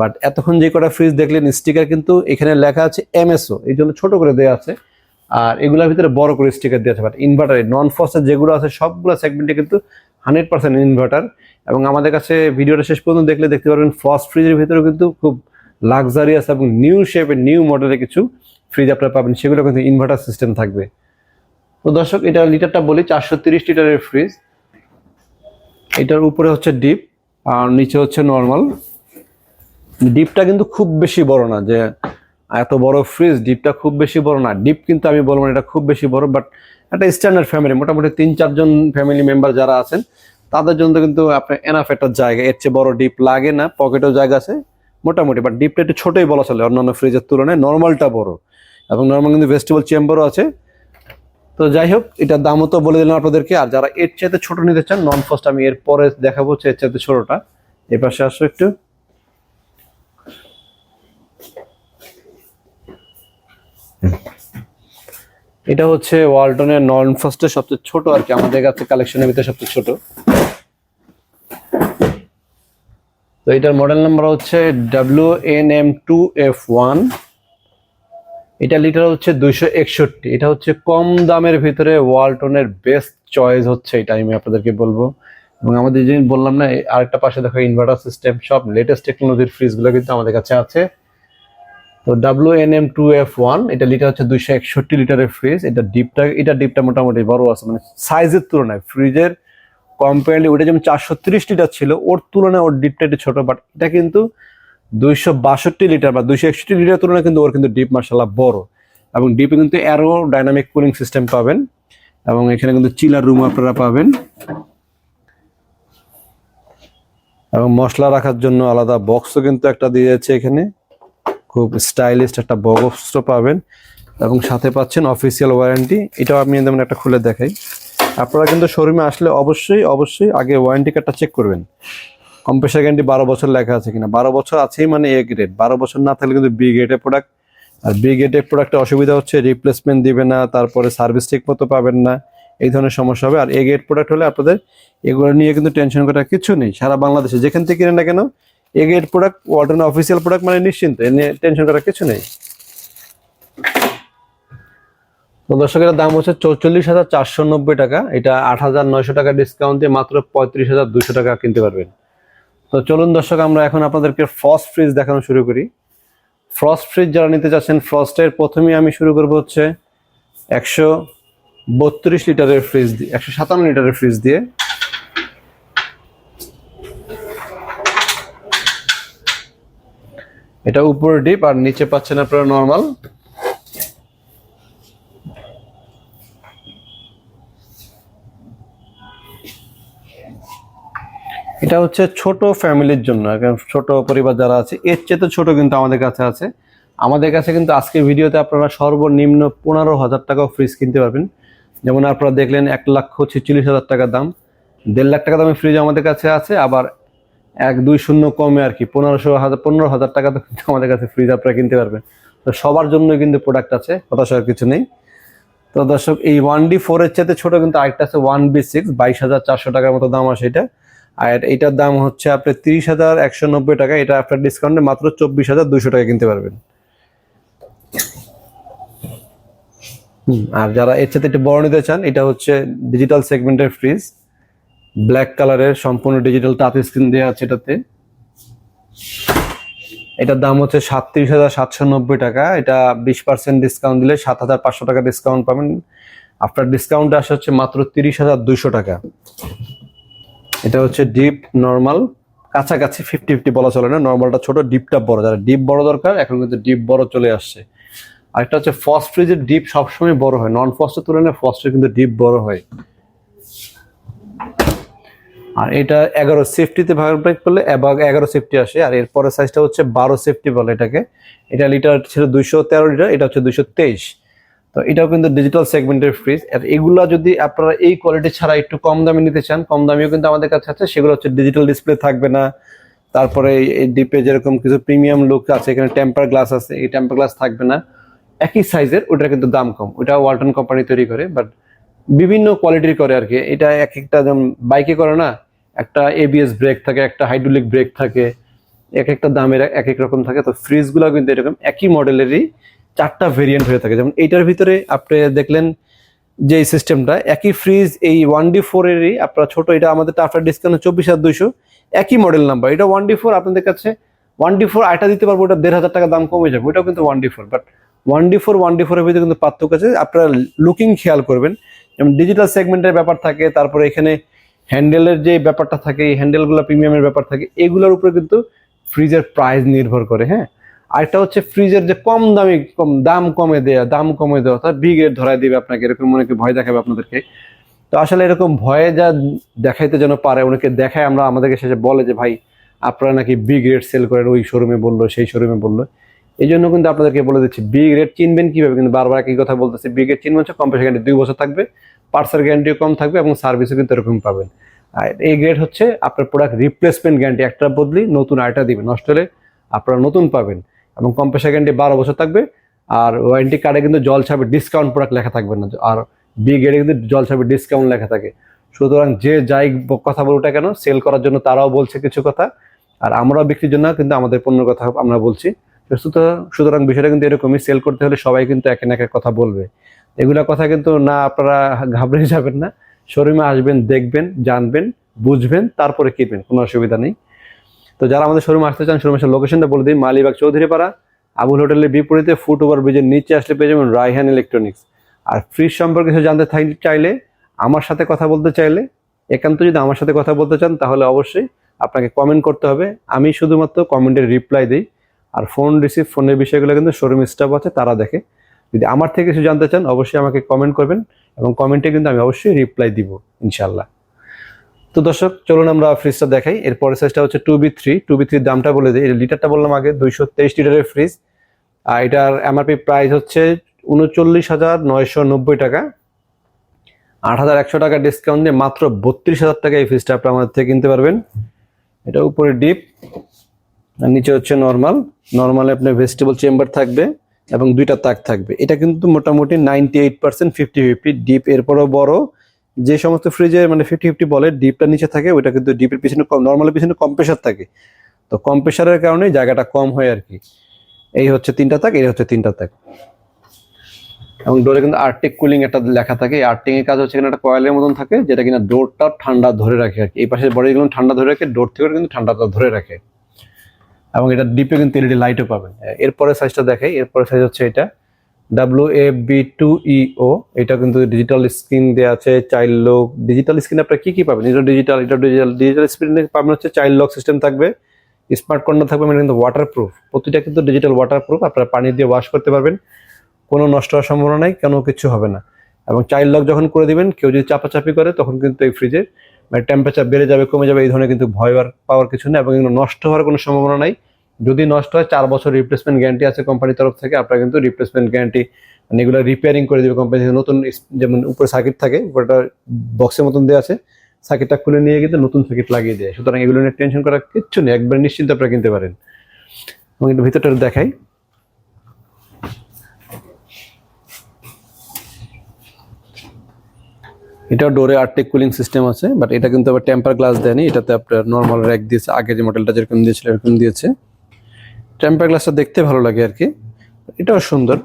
বাট এতক্ষণ যে কটা ফ্রিজ দেখলেন স্টিকার কিন্তু এখানে লেখা আছে MSO, এই জন্য ছোট করে দেওয়া আছে। আর এগুলোর ভিতরে বড় করে স্টিকার দেওয়া আছে। বাট ইনভার্টারে নন ফ্রস্টের যেগুলো আছে সবগুলো সেগমেন্টে কিন্তু 100% ইনভার্টার। এবং আমাদের কাছে ভিডিওটা শেষ পর্যন্ত দেখলে দেখতে পারবেন ফ্রস্ট ফ্রিজের ভিতরেও কিন্তু খুব লাক্সারিয়াস এবং নিউ শেপের নিউ মডেলের কিছু ফ্রিজ আপনারা পাবেন, সেগুলো কিন্তু ইনভার্টার সিস্টেম থাকবে। তো দর্শক, এটা লিটারটা বলি 430 লিটারের ফ্রিজ। এটার উপরে হচ্ছে ডিপ আর নিচে হচ্ছে নর্মাল। ডিপটা কিন্তু খুব বেশি বড় না, যে এত বড় ফ্রিজ ডিপটা খুব বেশি বড় না। ডিপ কিন্তু আমি বলবো না এটা খুব বেশি বড়, বাট একটা স্ট্যান্ডার্ড ফ্যামিলি, মোটামুটি 3-4 জন ফ্যামিলি মেম্বার যারা আছেন তাদের জন্য কিন্তু আপনার এনাফ একটা জায়গা, এর চেয়ে বড় ডিপ লাগে না। পকেটেও জায়গা আছে মোটামুটি, বাট ডিপটা একটু ছোটই বলা চলে অন্যান্য ফ্রিজের তুলনায়। নর্মালটা বড়, এবং নর্মাল কিন্তু ভেজিটেবল চেম্বারও আছে। তো যাই হোক, এটার দামও তো বলে দিলাম আপনাদেরকে। আর যারা এর চাইতে ছোট নিতে চান নন ফ্রস্ট, আমি এর পরে দেখাবো এর চাইতে ছোটটা। এ পাশে আসো একটু। এটা হচ্ছে ওয়ালটনের নন ফ্রস্টের সবচেয়ে ছোট আর কি, আমাদের কাছে কালেকশনের ভিতরে সবচেয়ে ছোট। তো এটার মডেল নাম্বার হচ্ছে WNM2F1। এটা লিটার হচ্ছে 261। এটা হচ্ছে কম দামের ভিতরে ওয়ালটনের বেস্ট চয়েস হচ্ছে, এটা আমি আপনাদেরকে বলবো। এবং আমাদের যে বললাম না, আরেকটা পাশে দেখো ইনভার্টার সিস্টেম, সব লেটেস্ট টেকনোলজির ফ্রিজগুলো কিন্তু আমাদের কাছে আছে। তো WNM2F1 এটা লিটার হচ্ছে 261 লিটারের ফ্রিজ। এটা ডিপটা মোটামুটি বড় আছে, মানে সাইজের তুলনায় ফ্রিজের কম্পারেটিভ ওটা যেমন 430 লিটার ছিল, ওর তুলনায় ওর ডিপটা একটু ছোট। বাট এটা কিন্তু 262 লিটার বা 261 লিটার তুলনায় কিন্তু ওর কিন্তু ডিপ মার্শাল্লাহ বড়। এবং ডিপে কিন্তু অ্যারো ডাইনামিক কুলিং সিস্টেম পাবেন, এবং এখানে কিন্তু চিলার রুম আপনারা পাবেন, এবং মশলা রাখার জন্য আলাদা বক্সও কিন্তু একটা দিয়েছে এখানে, খুব স্টাইলিশ একটা বক্সও পাবেন। এবং সাথে পাচ্ছেন অফিসিয়াল ওয়ারেন্টি। এটাও আমি যেমন একটা খুলে দেখাই। আপনারা কিন্তু শোরুমে আসলে অবশ্যই আগে ওয়ারেন্টি কার্ডটা চেক করবেন, কম্প্রেসার গ্যারান্টি 12 বছর লেখা আছে কিনা। 12 বছর আছেই মানে A গ্রেড, 12 বছর না থাকলে কিন্তু B গ্রেডের প্রোডাক্ট। আর B গ্রেডের প্রোডাক্টের অসুবিধা হচ্ছে রিপ্লেসমেন্ট দিবে না, তারপরে সার্ভিস ঠিক মতো পাবেন না, এই ধরনের সমস্যা হবে। আর A গ্রেড প্রোডাক্ট হলে আপনাদের এগুলো নিয়ে কিন্তু টেনশন করার কিছু নেই। সারা বাংলাদেশে যেখান থেকে কিনেন না কেন, A গ্রেড প্রোডাক্ট, ওয়ালটনের অফিসিয়াল প্রোডাক্ট মানে নিশ্চিন্ত, এ নিয়ে টেনশন করার কিছু নেই। তো দর্শকের দাম হচ্ছে 44,490 টাকা। এটা 8,900 টাকা ডিসকাউন্ট দিয়ে মাত্র 35,200 টাকা কিনতে পারবেন। তো চলুন দর্শক, আমরা এখন আপনাদেরকে ফ্রস্ট ফ্রিজ দেখানো শুরু করি। ফ্রস্ট ফ্রিজ যারা নিতে চাচ্ছেন, ফ্রস্টের প্রথমেই আমি শুরু করবো হচ্ছে 132 লিটারের ফ্রিজ দিয়ে, 157 লিটারের ফ্রিজ দিয়ে। এটা উপরে ডিপ আর নিচে পাচ্ছেন আপনারা নর্মাল। এটা হচ্ছে ছোট ফ্যামিলির জন্য, ছোট পরিবার যারা আছে, এর চেয়ে ছোট কিন্তু আমাদের কাছে আছে। আমাদের কাছে কিন্তু আজকের ভিডিওতে আপনারা সর্বনিম্ন 15,000 টাকাও ফ্রিজ কিনতে পারবেন। যেমন আপনারা দেখলেন 1,46,000 টাকা দাম, 1.5 লাখ টাকা দামের ফ্রিজ আমাদের কাছে আছে। আবার 1-2 কমে আর কি 15,000 টাকা তো কিন্তু আমাদের কাছে ফ্রিজ আপনারা কিনতে পারবেন। তো সবার জন্য কিন্তু প্রোডাক্ট আছে, হতাশার কিছু নেই। তো দর্শক, এই 1D4 এর চাইতে ছোট কিন্তু আরেকটা আছে 1B6, 22,400 টাকার মতো দাম আসে এটা। আর এটার দাম হচ্ছে আপনার 30,190 টাকা। এটা আপনার ডিসকাউন্টে মাত্র 24,200 টাকা কিনতে পারবেন। আর যারা এর সাথে একটু বড় নিতে চান, এটা হচ্ছে ডিজিটাল সেগমেন্টের ফ্রিজ। ব্ল্যাক কালারের সম্পূর্ণ ডিজিটাল টাচ স্ক্রিন দেওয়া আছে এটাতে। এটার দাম হচ্ছে 37,790 টাকা। এটা 20% ডিসকাউন্ট দিলে 7,500 টাকা ডিসকাউন্ট পাবেন। আফটার ডিসকাউন্ট আসে হচ্ছে মাত্র 30,200 টাকা। এটা হচ্ছে ডিপ নর্মাল, কাছাকাছি 50-50 বলা চলে না, নর্মালটা ছোট, ডিপটা বড়। যারা ডিপ বড় দরকার এখন কিন্তু ডিপ বড় চলে আসছে। আরেকটা হচ্ছে ফস্ট ফ্রিজের ডিপ সবসময় বড় হয়, নন ফস্টের তুলনায় ফস্টের কিন্তু ডিপ বড় হয়। আর এটা 11 সেফটিতে ভাগ করলে 11 সেফটি আসে। আর এরপরে সাইজটা হচ্ছে 12 সেফটি বলে এটাকে। এটা লিটার ছিল 213 লিটার, এটা হচ্ছে 223। তো এটাও কিন্তু ডিজিটাল সেগমেন্টের ফ্রিজ। আর এগুলা যদি আপনারা এই কোয়ালিটি ছাড়া একটু কম দামে নিতে চান, কম দামিও কিন্তু আমাদের কাছে আছে। সেগুলো হচ্ছে ডিজিটাল ডিসপ্লে থাকবে না, তারপরে এই ডিপে যেরকম কিছু প্রিমিয়াম লুক আছে, এখানে টেম্পার গ্লাস আছে, এই টেম্পার গ্লাস থাকবে না। একই সাইজের, ওটার কিন্তু দাম কম। ওটা ওয়ালটন কোম্পানি তৈরি করে, বাট বিভিন্ন কোয়ালিটির করে আর কি। এটা এক একটা যেমন বাইকে করে না, একটা এবিএস ব্রেক থাকে, একটা হাইড্রোলিক ব্রেক থাকে, এক একটা দামের এক এক রকম থাকে। তো ফ্রিজগুলো কিন্তু এরকম একই মডেলেরই 4টা ভেরিয়েন্ট হয়ে থাকে। যেমন এইটার ভিতরে আপনি দেখলেন যে এই সিস্টেমটা, একই ফ্রিজ এই 1D4 এরই আপনার ছোট, এটা আমাদের আফটার ডিসকাউন্ট 24,200, একই মডেল নাম্বার। এটা 1D4 আপনাদের কাছে 1D4 আইটা দিতে পারবো, ওটা 1,500 টাকা দাম কমে যাবে। ওটাও কিন্তু 1D4, বাট 1D4 এর ভিতরে কিন্তু পার্থক্য আছে। আপনারা লুকিং খেয়াল করবেন, যেমন ডিজিটাল সেগমেন্টের ব্যাপার থাকে, তারপরে এখানে হ্যান্ডেলের যে ব্যাপারটা থাকে, এই হ্যান্ডেলগুলো প্রিমিয়ামের ব্যাপার থাকে, এগুলোর উপরে কিন্তু ফ্রিজের প্রাইস নির্ভর করে। হ্যাঁ, আরেকটা হচ্ছে ফ্রিজের যে কম দামি, দাম কমে দেওয়া অর্থাৎ বি গ্রেড ধরায় দিবে আপনাকে, এরকম অনেকে ভয় দেখাবে আপনাদেরকে। তো আসলে এরকম ভয়ে যা দেখাইতে যেন পারে, অনেকে দেখায়, আমরা আমাদেরকে শেষে বলে যে ভাই আপনারা নাকি বি গ্রেড সেল করেন, ওই শোরুমে বললো, সেই শোরুমে বললো। এই জন্য কিন্তু আপনাদেরকে বলে দিচ্ছি বি গ্রেড চিনবেন কিভাবে, কিন্তু বারবার একই কথা বলতেছে। বি গ্রেড চিনবেন হচ্ছে কম্প্রেসার গ্যারান্টি 2 বছর থাকবে, পার্টসের গ্যারান্টিও কম থাকবে, এবং সার্ভিসও কিন্তু এরকম পাবেন। আর এই গ্রেড হচ্ছে আপনার প্রোডাক্ট রিপ্লেসমেন্ট গ্যারান্টি, একটা বদলি নতুন আইটা দিবে, নষ্ট হলে আপনারা নতুন পাবেন। এবং কম্প্রেসার গ্যারান্টি 12 বছর থাকবে। আর ওয়ারেন্টি কার্ডে কিন্তু জল ছাপে ডিসকাউন্ট প্রোডাক্ট লেখা থাকবে না, আর বি গ্রেডে কিন্তু জল ছাপে ডিসকাউন্ট লেখা থাকে। সুতরাং যে যাই কথা বলুটা কেন, সেল করার জন্য তারাও বলছে কিছু কথা, আর আমরাও বিক্রির জন্য কিন্তু আমাদের পণ্যের কথা আমরা বলছি। সুতরাং বিষয়টা কিন্তু এরকমই, সেল করতে হলে সবাই কিন্তু একে না একের কথা বলবে। এগুলা কথা কিন্তু না, আপনারা ঘাবড়ে যাবেন না। শোরুমে আসবেন, দেখবেন, জানবেন, বুঝবেন, তারপরে কিনবেন, কোনো অসুবিধা নেই। তো যারা আমাদের শোরুমে আসতে চান, শোরুমের লোকেশনটা বলে দিই, মালিবাগ চৌধুরীপাড়া, আবুল হোটেলের বিপরীতে ফুট ওভার ব্রিজের নিচে আসলে পেয়ে যাবেন রায়হান ইলেকট্রনিক্স। আর ফ্রিজ সম্পর্কে কিছু জানতে চাইলে, আমার সাথে কথা বলতে চাইলে, একান্ত যদি আমার সাথে কথা বলতে চান, তাহলে অবশ্যই আপনাকে কমেন্ট করতে হবে। আমি শুধুমাত্র কমেন্টের রিপ্লাই দিই, আর ফোনের বিষয়গুলো কিন্তু শোরুম স্টাফ আছে, তারা দেখে। যদি আমার থেকে কিছু জানতে চান, অবশ্যই আমাকে কমেন্ট করবেন, এবং কমেন্টে কিন্তু আমি অবশ্যই রিপ্লাই দিব ইনশাল্লাহ। তো দর্শক, চলুন আমরা ফ্রিজটা দেখাই। এরপরে সাইজটা হচ্ছে 2B3 দামটা বলে দিই। এই লিটারটা বললাম আগে, 223 লিটারের ফ্রিজ। আর এটার এমআরপি প্রাইস হচ্ছে 39,990 টাকা। 8,100 টাকা ডিসকাউন্ট দিয়ে মাত্র 32,000 টাকা এই ফ্রিজটা আপনার আমাদের থেকে কিনতে পারবেন। এটা উপরে ডিপ আর নিচে হচ্ছে নর্মালে আপনার ভেজিটেবল চেম্বার থাকবে, এবং 2টা তাক থাকবে। এটা কিন্তু মোটামুটি 98% 50-50 ডিপ। এরপরও বড়, যে সমস্ত ফ্রিজে মানে 50-50 বলে, ডিপটা নিচে থাকে, ওইটা কিন্তু ডিপের পিছনে, নর্মালের পিছনে কম্প্রেসার থাকে। তো কম্প্রেসারের কারণে জায়গাটা কম হয় আর কি। এই হচ্ছে 3টা তাক, এই হচ্ছে 3টা তাক। এবং ডোরে কিন্তু আর্টিক কুলিং একটা লেখা থাকে। এই আর্টিং এর কাজ হচ্ছে কিনা একটা কয়েলের মতন থাকে, যেটা কিনা ডোরটা ঠান্ডা ধরে রাখে আর কি। এই পাশের বডিগুলো ঠান্ডা ধরে রাখে, ডোর থেকে কিন্তু ঠান্ডাটা ধরে রাখে। এবং এটা ডিপে কিন্তু এলইডি লাইটও পাবেন। এরপরে সাইজটা দেখাই। এরপরে সাইজ হচ্ছে এটা WAB2EO। এটা কিন্তু ডিজিটাল স্ক্রিন দেওয়া আছে, চাইল্ড লক। ডিজিটাল স্ক্রিন আপনারা কি পাবেন? এটা ডিজিটাল স্ক্রিনে পাবেন হচ্ছে চাইল্ড লক সিস্টেম থাকবে, স্মার্ট কর্নার থাকবে, মানে কিন্তু ওয়াটারপ্রুফ। প্রতিটা কিন্তু ডিজিটাল ওয়াটারপ্রুফ, আপনারা পানি দিয়ে ওয়াশ করতে পারবেন, কোনো নষ্ট হওয়ার সম্ভাবনা নাই, কোনো কিছু হবে না। এবং চাইল্ড লক যখন করে দিবেন, কেউ যদি চাপাচাপি করে, তখন কিন্তু এই ফ্রিজে মানে টেম্পারেচার বেড়ে যাবে, কমে যাবে, এই ধরনের কিন্তু ভয় পাওয়ার কিছু নেই, এবং এগুলো নষ্ট হওয়ার কোনো সম্ভাবনা নাই। যদি নষ্ট হয়, 4 বছর রিপ্লেসমেন্ট গ্যারান্টি আছে কোম্পানির তরফ থেকে। আপনারা কিন্তু রিপ্লেসমেন্ট গ্যারান্টি, মানে এগুলো রিপেয়ারিং করে দেবে কোম্পানি। নতুন যেমন উপরে সার্কিট থাকে, উপরটা বক্সের মতন দেওয়া আছে, সার্কিটটা খুলে নিয়ে কিন্তু নতুন সার্কিট লাগিয়ে দেয়। সুতরাং এগুলো নিয়ে টেনশন করার কিচ্ছু নেই, একবার নিশ্চিন্ত আপনারা কিনতে পারেন। এবং একটু ভিতরটা দেখাই। এটাও ডোরে আর্টিক কুলিং সিস্টেম আছে, বাট এটা কিন্তু আবার টেম্পার গ্লাস দেয়নি। এটাতে আপনার নর্মাল র্যাক দিয়েছে, আগে যে মডেলটা যেরকম দিয়েছিল এরকম দিয়েছে। টেম্পার গ্লাসটা দেখতে ভালো লাগে আর কি, এটাও সুন্দর।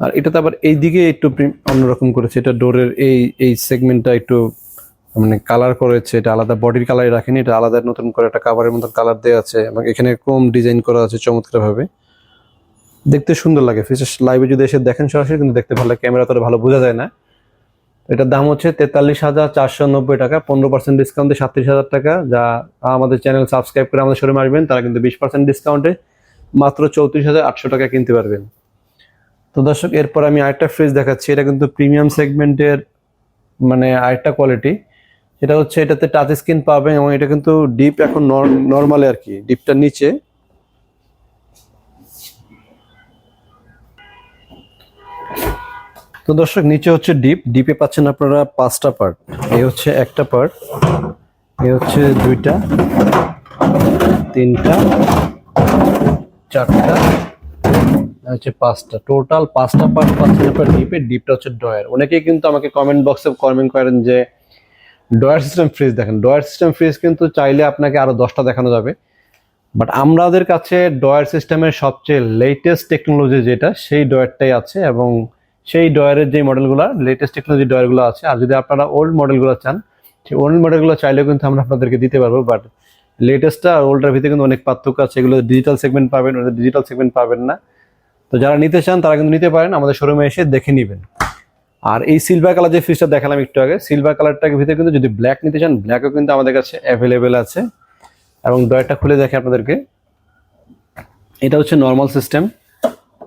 আর এটাতে আবার এই দিকে একটু অন্যরকম করেছে, এটা ডোরের এই সেগমেন্টটা একটু মানে কালার করেছে, এটা আলাদা বডির কালারই রাখেনি, এটা আলাদা নতুন করে একটা কাভারের মতো কালার দেওয়া আছে এবং এখানে ক্রোম ডিজাইন করা আছে চমৎকার ভাবে, দেখতে সুন্দর লাগে। ফ্রিজের লাইভে যদি এসে দেখেন সরাসরি কিন্তু দেখতে ভালো লাগে, ক্যামেরা তো ভালো বোঝা যায় না। এটার দাম হচ্ছে 43,490 টাকা, 15% ডিসকাউন্টে 37,000 টাকা। যা আমাদের চ্যানেল সাবস্ক্রাইব করে আমাদের শোরুমে আসবেন তারা কিন্তু 20% ডিসকাউন্টে মাত্র 34,800 টাকা কিনতে পারবেন। তো দর্শক, এরপর আমি আরেকটা ফ্রিজ দেখাচ্ছি, এটা কিন্তু প্রিমিয়াম সেগমেন্টের মানে আরেকটা কোয়ালিটি। এটা হচ্ছে এটাতে টাচ স্ক্রিন পাবেন এবং এটা কিন্তু ডিপ এখন নর্মালে আর কি, ডিপটা নিচে। তো দর্শক, নিচে হচ্ছে ডিপে পাচ্ছেন আপনারা 5টা পার্ট। এই হচ্ছে একটা পার্ট, এই হচ্ছে 2টা, 3টা, 4টা, হচ্ছে 5টা, টোটাল 5টা পার্ট পাচ্ছেন আপনার ডিপটা হচ্ছে ডয়ার। অনেকেই কিন্তু আমাকে কমেন্ট বক্সে কমেন্ট করেন যে ডয়ার সিস্টেম ফ্রিজ দেখেন। ডয়ার সিস্টেম ফ্রিজ কিন্তু চাইলে আপনাকে আরো 10টা দেখানো যাবে, বাট আমাদের কাছে ডয়ার সিস্টেমের সবচেয়ে লেটেস্ট টেকনোলজি যেটা, সেই ডয়ারটাই আছে এবং সেই ডয়ারের যে মডেলগুলো লেটেস্ট টেকনোলজি ডয়ারগুলো আছে। আর যদি আপনারা ওল্ড মডেলগুলো চান, সেই ওল্ড মডেলগুলো চাইলেও কিন্তু আমরা আপনাদেরকে দিতে পারবো, বাট লেটেস্টটা আর ওল্ডের ভিতরে কিন্তু অনেক পার্থক্য আছে। এগুলো ডিজিটাল সেগমেন্ট পাবেন, ওদের ডিজিটাল সেগমেন্ট পাবেন না। তো যারা নিতে চান তারা কিন্তু নিতে পারেন, আমাদের শোরুমে এসে দেখে নেবেন। আর এই সিলভার কালার যে ফ্রিজটা দেখালাম একটু আগে, সিলভার কালারটার ভিতরে কিন্তু যদি ব্ল্যাক নিতে চান, ব্ল্যাকও কিন্তু আমাদের কাছে অ্যাভেলেবেল আছে। এবং ডয়ারটা খুলে দেখে আপনাদেরকে, এটা হচ্ছে নর্মাল সিস্টেম।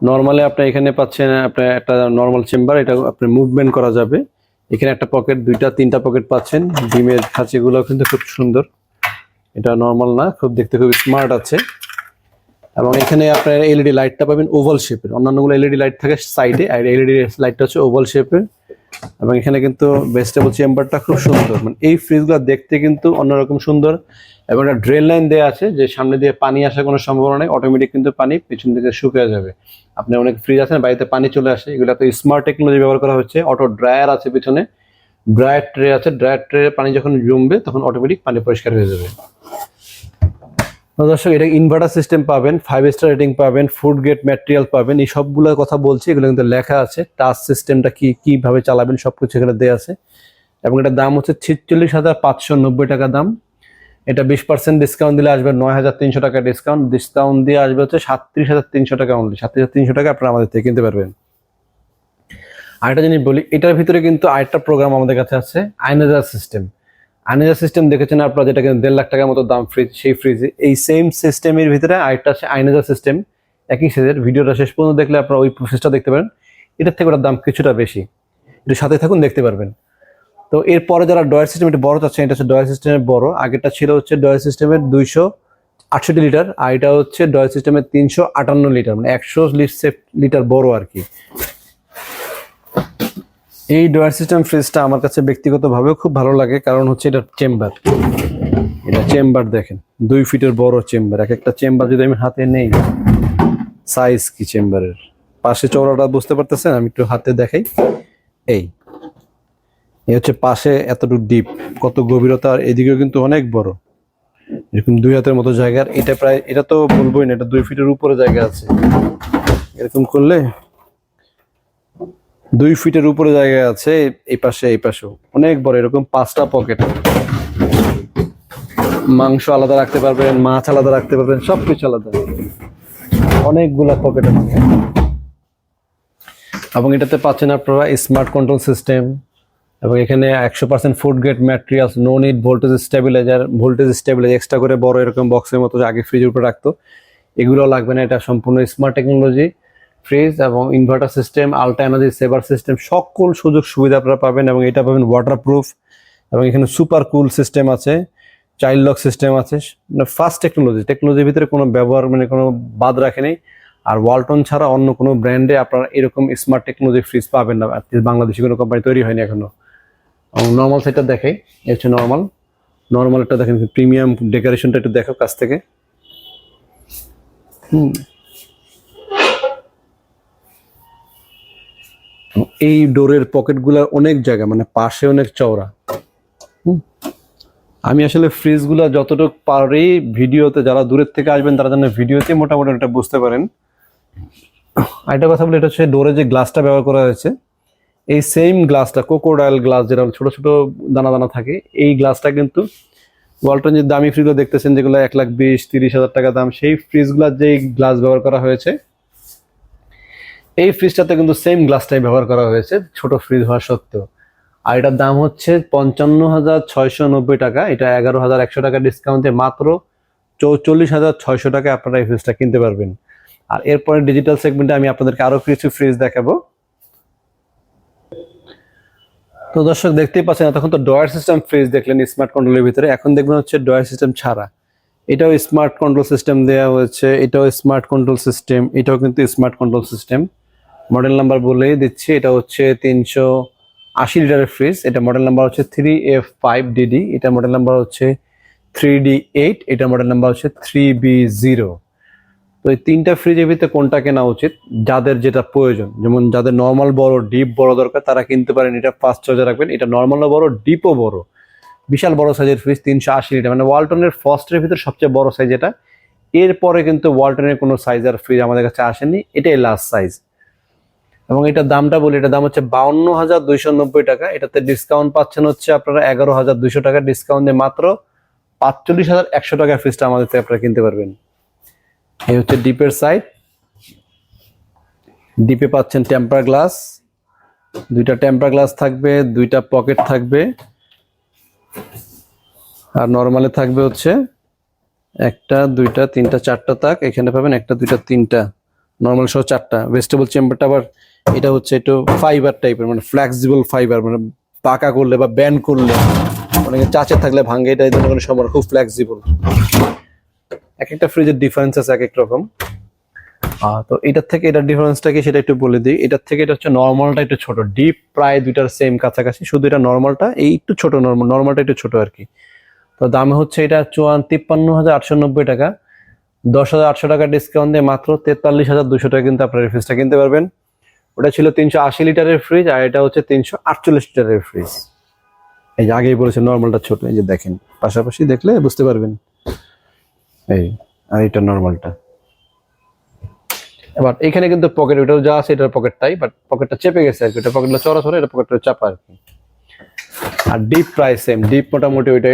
নর্মালে আপনি এখানে পাচ্ছেন আপনার একটা নর্মাল চেম্বার, এটা আপনি মুভমেন্ট করা যাবে। এখানে একটা পকেট, 2টা 3টা পকেট পাচ্ছেন। ডিমের খাঁচিগুলো কিন্তু খুব সুন্দর, এটা নর্মাল না, খুব দেখতে খুব স্মার্ট আছে। এবং এখানে আপনার এলইডি লাইটটা পাবেন ওভাল শেপের, অন্যান্যগুলো এলইডি লাইট থাকে সাইডে, আর এলইডি লাইটটা হচ্ছে ওভাল শেপের। এবং এখানে কিন্তু ভেজিটেবল চেম্বারটা খুব সুন্দর, মানে এই ফ্রিজগুলো দেখতে কিন্তু অন্যরকম সুন্দর। এবং একটা ড্রেন লাইন দেওয়া আছে যে সামনে দিয়ে পানি আসার কোনো সম্ভাবনা নেই, অটোমেটিক কিন্তু পানি পেছন দিকে শুকিয়ে যাবে। আপনি অনেক ফ্রিজ আছেন বাড়িতে পানি চলে আসে, এগুলো তো স্মার্ট টেকনোলজি ব্যবহার করা হচ্ছে। অটো ড্রায়ার আছে পিছনে, ড্রায়ার ট্রে আছে, ড্রায়ার ট্রে পানি যখন জমবে তখন অটোমেটিক পানি পরিষ্কার হয়ে যাবে। দর্শক, এটা ইনভার্টার সিস্টেম পাবেন, 5 স্টার রেটিং পাবেন, ফুড গ্রেড ম্যাটেরিয়াল পাবেন। এই সবগুলোর কথা বলছি, এগুলো কিন্তু লেখা আছে। টাচ সিস্টেমটা কিভাবে চালাবেন সবকিছু এখানে দেওয়া আছে। এবং এটার দাম হচ্ছে 46,590 টাকা দাম। এটা 20% ডিসকাউন্ট দিলে আসবে 9,300 টাকা ডিসকাউন্ট দিয়ে আসবে হচ্ছে 37,300 টাকা অনলি। 37,300 টাকা আপনারা আমাদের থেকে কিনতে পারবেন। আরেকটা জিনিস বলি, এটার ভিতরে কিন্তু আরেকটা প্রোগ্রাম আমাদের কাছে আছে, আয়নাজার সিস্টেম। আয়নাজার সিস্টেম দেখেছেন আপনারা, যেটা কিন্তু 1.5 লাখ টাকার মতো দাম ফ্রিজ, সেই ফ্রিজে এই সেম সিস্টেমের ভিতরে আরেকটা আছে আয়নাজার সিস্টেম, একই সাইজের। ভিডিওটা শেষ পর্যন্ত দেখলে আপনারা ওই প্রসেসটা দেখতে পারেন। এটার থেকে ওটার দাম কিছুটা বেশি, একটু সাথে থাকুন দেখতে পারবেন। তো এরপরে যারা ডয়ার সিস্টেম একটু বড় চাচ্ছেন, এটা হচ্ছে ডয়ার সিস্টেমের বড়। আগেরটা ছিল হচ্ছে ডয়ার সিস্টেমের 268 লিটার, আর এটা হচ্ছে ডয়ার সিস্টেমের 358 লিটার, মানে 100 লিটার বড় আর কি। এই ডয়ার সিস্টেম ফ্রিজটা আমার কাছে ব্যক্তিগতভাবেও খুব ভালো লাগে, কারণ হচ্ছে এটা চেম্বার দেখেন, 2 ফিটের বড় চেম্বার। এক একটা চেম্বার যদি আমি হাতে নেই, সাইজ কি চেম্বারের, পাশে চওড়াটা বুঝতে পারতেছেন, আমি একটু হাতে দেখাই। এই হচ্ছে পাশে এতটুকু ডিপ, কত গভীরতা, আর এদিকেও কিন্তু অনেক বড়, এরকম 2 হাতের মতো জায়গার। এটা প্রায়, এটা তো বলবোই না, এটা 2 ফিটের উপরে জায়গা আছে। এরকম করলে 2 ফিটের উপরে জায়গা আছে। এই পাশেও অনেক বড়, এরকম 5টা পকেট। মাংস আলাদা রাখতে পারবেন, মাছ আলাদা রাখতে পারবেন, সবকিছু আলাদা, অনেকগুলা পকেট আছে। এবং এটাতে পাচ্ছেন আপনারা স্মার্ট কন্ট্রোল সিস্টেম, এবং এখানে 100% food grade materials, no need voltage stabiliser extra করে বড় এরকম বক্সের মতো আগে ফ্রিজের উপরে রাখতো, এগুলো লাগবে না। এটা সম্পূর্ণ স্মার্ট টেকনোলজি ফ্রিজ, এবং inverter system, ultra energy saver system, সকল সুযোগ সুবিধা আপনারা পাবেন। এবং এটা পাবেন ওয়াটারপ্রুফ, এবং এখানে সুপার কুল সিস্টেম আছে, চাইল্ড লক সিস্টেম আছে। ফার্স্ট টেকনোলজির ভিতরে কোনো ব্যবহার মানে কোনো বাদ রাখে নেই। আর ওয়ালটন ছাড়া অন্য কোনো ব্র্যান্ডে আপনারা এরকম স্মার্ট টেকনোলজি ফ্রিজ পাবেন না, বাংলাদেশি কোনো কোম্পানি তৈরি হয়নি এখনো। নর্মাল সেটটা দেখাই, এই হচ্ছে নর্মালটা দেখেন, প্রিমিয়াম ডেকোরেশনটা একটু দেখো কাছ থেকে। এই ডোরের পকেটগুলোর অনেক জায়গা, মানে পাশে অনেক চওড়া। আমি আসলে ফ্রিজগুলো যতটুকু পারি ভিডিওতে, যারা দূরের থেকে আসবেন তারা যেন ভিডিওতে মোটামুটি এটা বুঝতে পারেন। আরেকটা কথা বলি, এটা হচ্ছে ডোরে যে গ্লাসটা ব্যবহার করা হয়েছে, এই সেম গ্লাসটা ক্রোকোডাইল গ্লাস, যেটা ছোট ছোট দানা দানা থাকে, এই গ্লাসটা কিন্তু ওয়ালটন যে দামি ফ্রিজগুলো দেখতেছেন যেগুলো 1,20,30,000 টাকা দাম, সেই ফ্রিজগুলোর যে গ্লাস ব্যবহার করা হয়েছে, এই ফ্রিজটাতে কিন্তু সেম গ্লাসটাই ব্যবহার করা হয়েছে ছোট ফ্রিজ হওয়া সত্ত্বেও। আর এটার দাম হচ্ছে 55,690 টাকা। এটা 11,100 টাকা ডিসকাউন্টে মাত্র 44,600 টাকায় আপনারা এই ফ্রিজটা কিনতে পারবেন। আর এরপরে ডিজিটাল সেগমেন্টে আমি আপনাদেরকে আরো কিছু ফ্রিজ দেখাবো। তো দর্শক দেখতেই পাচ্ছেন, এতক্ষণ তো ডয়ার সিস্টেম ফ্রিজ দেখলেন স্মার্ট কন্ট্রোলের ভিতরে, এখন দেখবেন হচ্ছে ডয়ার সিস্টেম ছাড়া। এটাও স্মার্ট কন্ট্রোল সিস্টেম দেওয়া হয়েছে, এটাও স্মার্ট কন্ট্রোল সিস্টেম, এটাও কিন্তু smart control system. Model number বলেই দিচ্ছি, এটা হচ্ছে 380 লিটারের ফ্রিজ। এটা মডেল নাম্বার হচ্ছে 3F5DD, এটা মডেল নাম্বার হচ্ছে 3D8, এটা মডেল নাম্বার হচ্ছে 3B0। তো এই তিনটা ফ্রিজের ভিতরে কোনটা কেনা উচিত, যাদের যেটা প্রয়োজন, যেমন যাদের নর্মাল বড় ডিপ বড় দরকার তারা কিনতে পারেন, এটা ফার্স্ট চয়েসে রাখবেন। এটা নর্মালও বড় ডিপও বড়, বিশাল বড় সাইজের ফ্রিজ 380 লিটার, মানে ওয়ালটনের ফার্স্টের ভিতরে সবচেয়ে বড় সাইজ এটা। এরপরে কিন্তু ওয়ালটনের কোনো সাইজের ফ্রিজ আমাদের কাছে আসেনি, এটাই লাস্ট সাইজ। এবং এটার দামটা বলি, এটার দাম হচ্ছে 52,290 টাকা। এটাতে ডিসকাউন্ট পাচ্ছেন হচ্ছে আপনারা 11,200 টাকা ডিসকাউন্টে মাত্র 45,100 টাকা ফ্রিজটা আমাদের থেকে আপনারা কিনতে পারবেন। এই হচ্ছে ডিপের সাইড, ডিপে পাচ্ছেন টেম্পার গ্লাস, দুইটা টেম্পার গ্লাস থাকবে, দুইটা পকেট থাকবে, আর নরমালে থাকবে হচ্ছে একটা দুইটা তিনটা চারটা তাক, এখানে পাবেন একটা দুইটা তিনটা, নর্মাল সহ চারটা। ভেজিটেবল চেম্বারটা আবার এটা হচ্ছে একটু ফাইবার টাইপের, মানে ফ্লেক্সিবল ফাইবার, মানে পাকা করলে বা ব্যান্ড করলে অনেকে চাচে থাকলে ভাঙে, এটা এই ধরনের সময় খুব ফ্লেক্সিবল। এক একটা ফ্রিজের ডিফারেন্স আছে এক এক রকম। তো এটার থেকে এটার ডিফারেন্সটা কি সেটা একটু বলে দিই। এটার থেকে এটা হচ্ছে নর্মালটা একটু ছোট, ডিপ প্রায় দুইটার সেম কাছাকাছি, শুধু এটা নর্মালটা এই একটু ছোট, নর্মালটা একটু ছোট আর কি। তো দাম হচ্ছে এটা 53,890 টাকা, 10,800 টাকা ডিসকাউন্ট দিয়ে মাত্র 43,200 টাকা কিন্তু আপনার এই ফ্রিজটা কিনতে পারবেন। ওটা ছিল 380 লিটারের ফ্রিজ, আর এটা হচ্ছে 348 লিটারের ফ্রিজ। এই যে আগেই বলেছে নর্মালটা ছোট, এই যে দেখেন পাশাপাশি দেখলে বুঝতে পারবেন। এই আর এটা নর্মালটা। এবার এখানে কিন্তু পকেট, ওটাও যা আছে এটার পকেটটাই, বাট পকেটটা চেপে গেছে আর কি, এটা পকেটটা চড়া, এটা পকেটটা চাপা আর কি। আর ডিপ প্রাইস সেম, ডিপ মোটামুটি ওইটা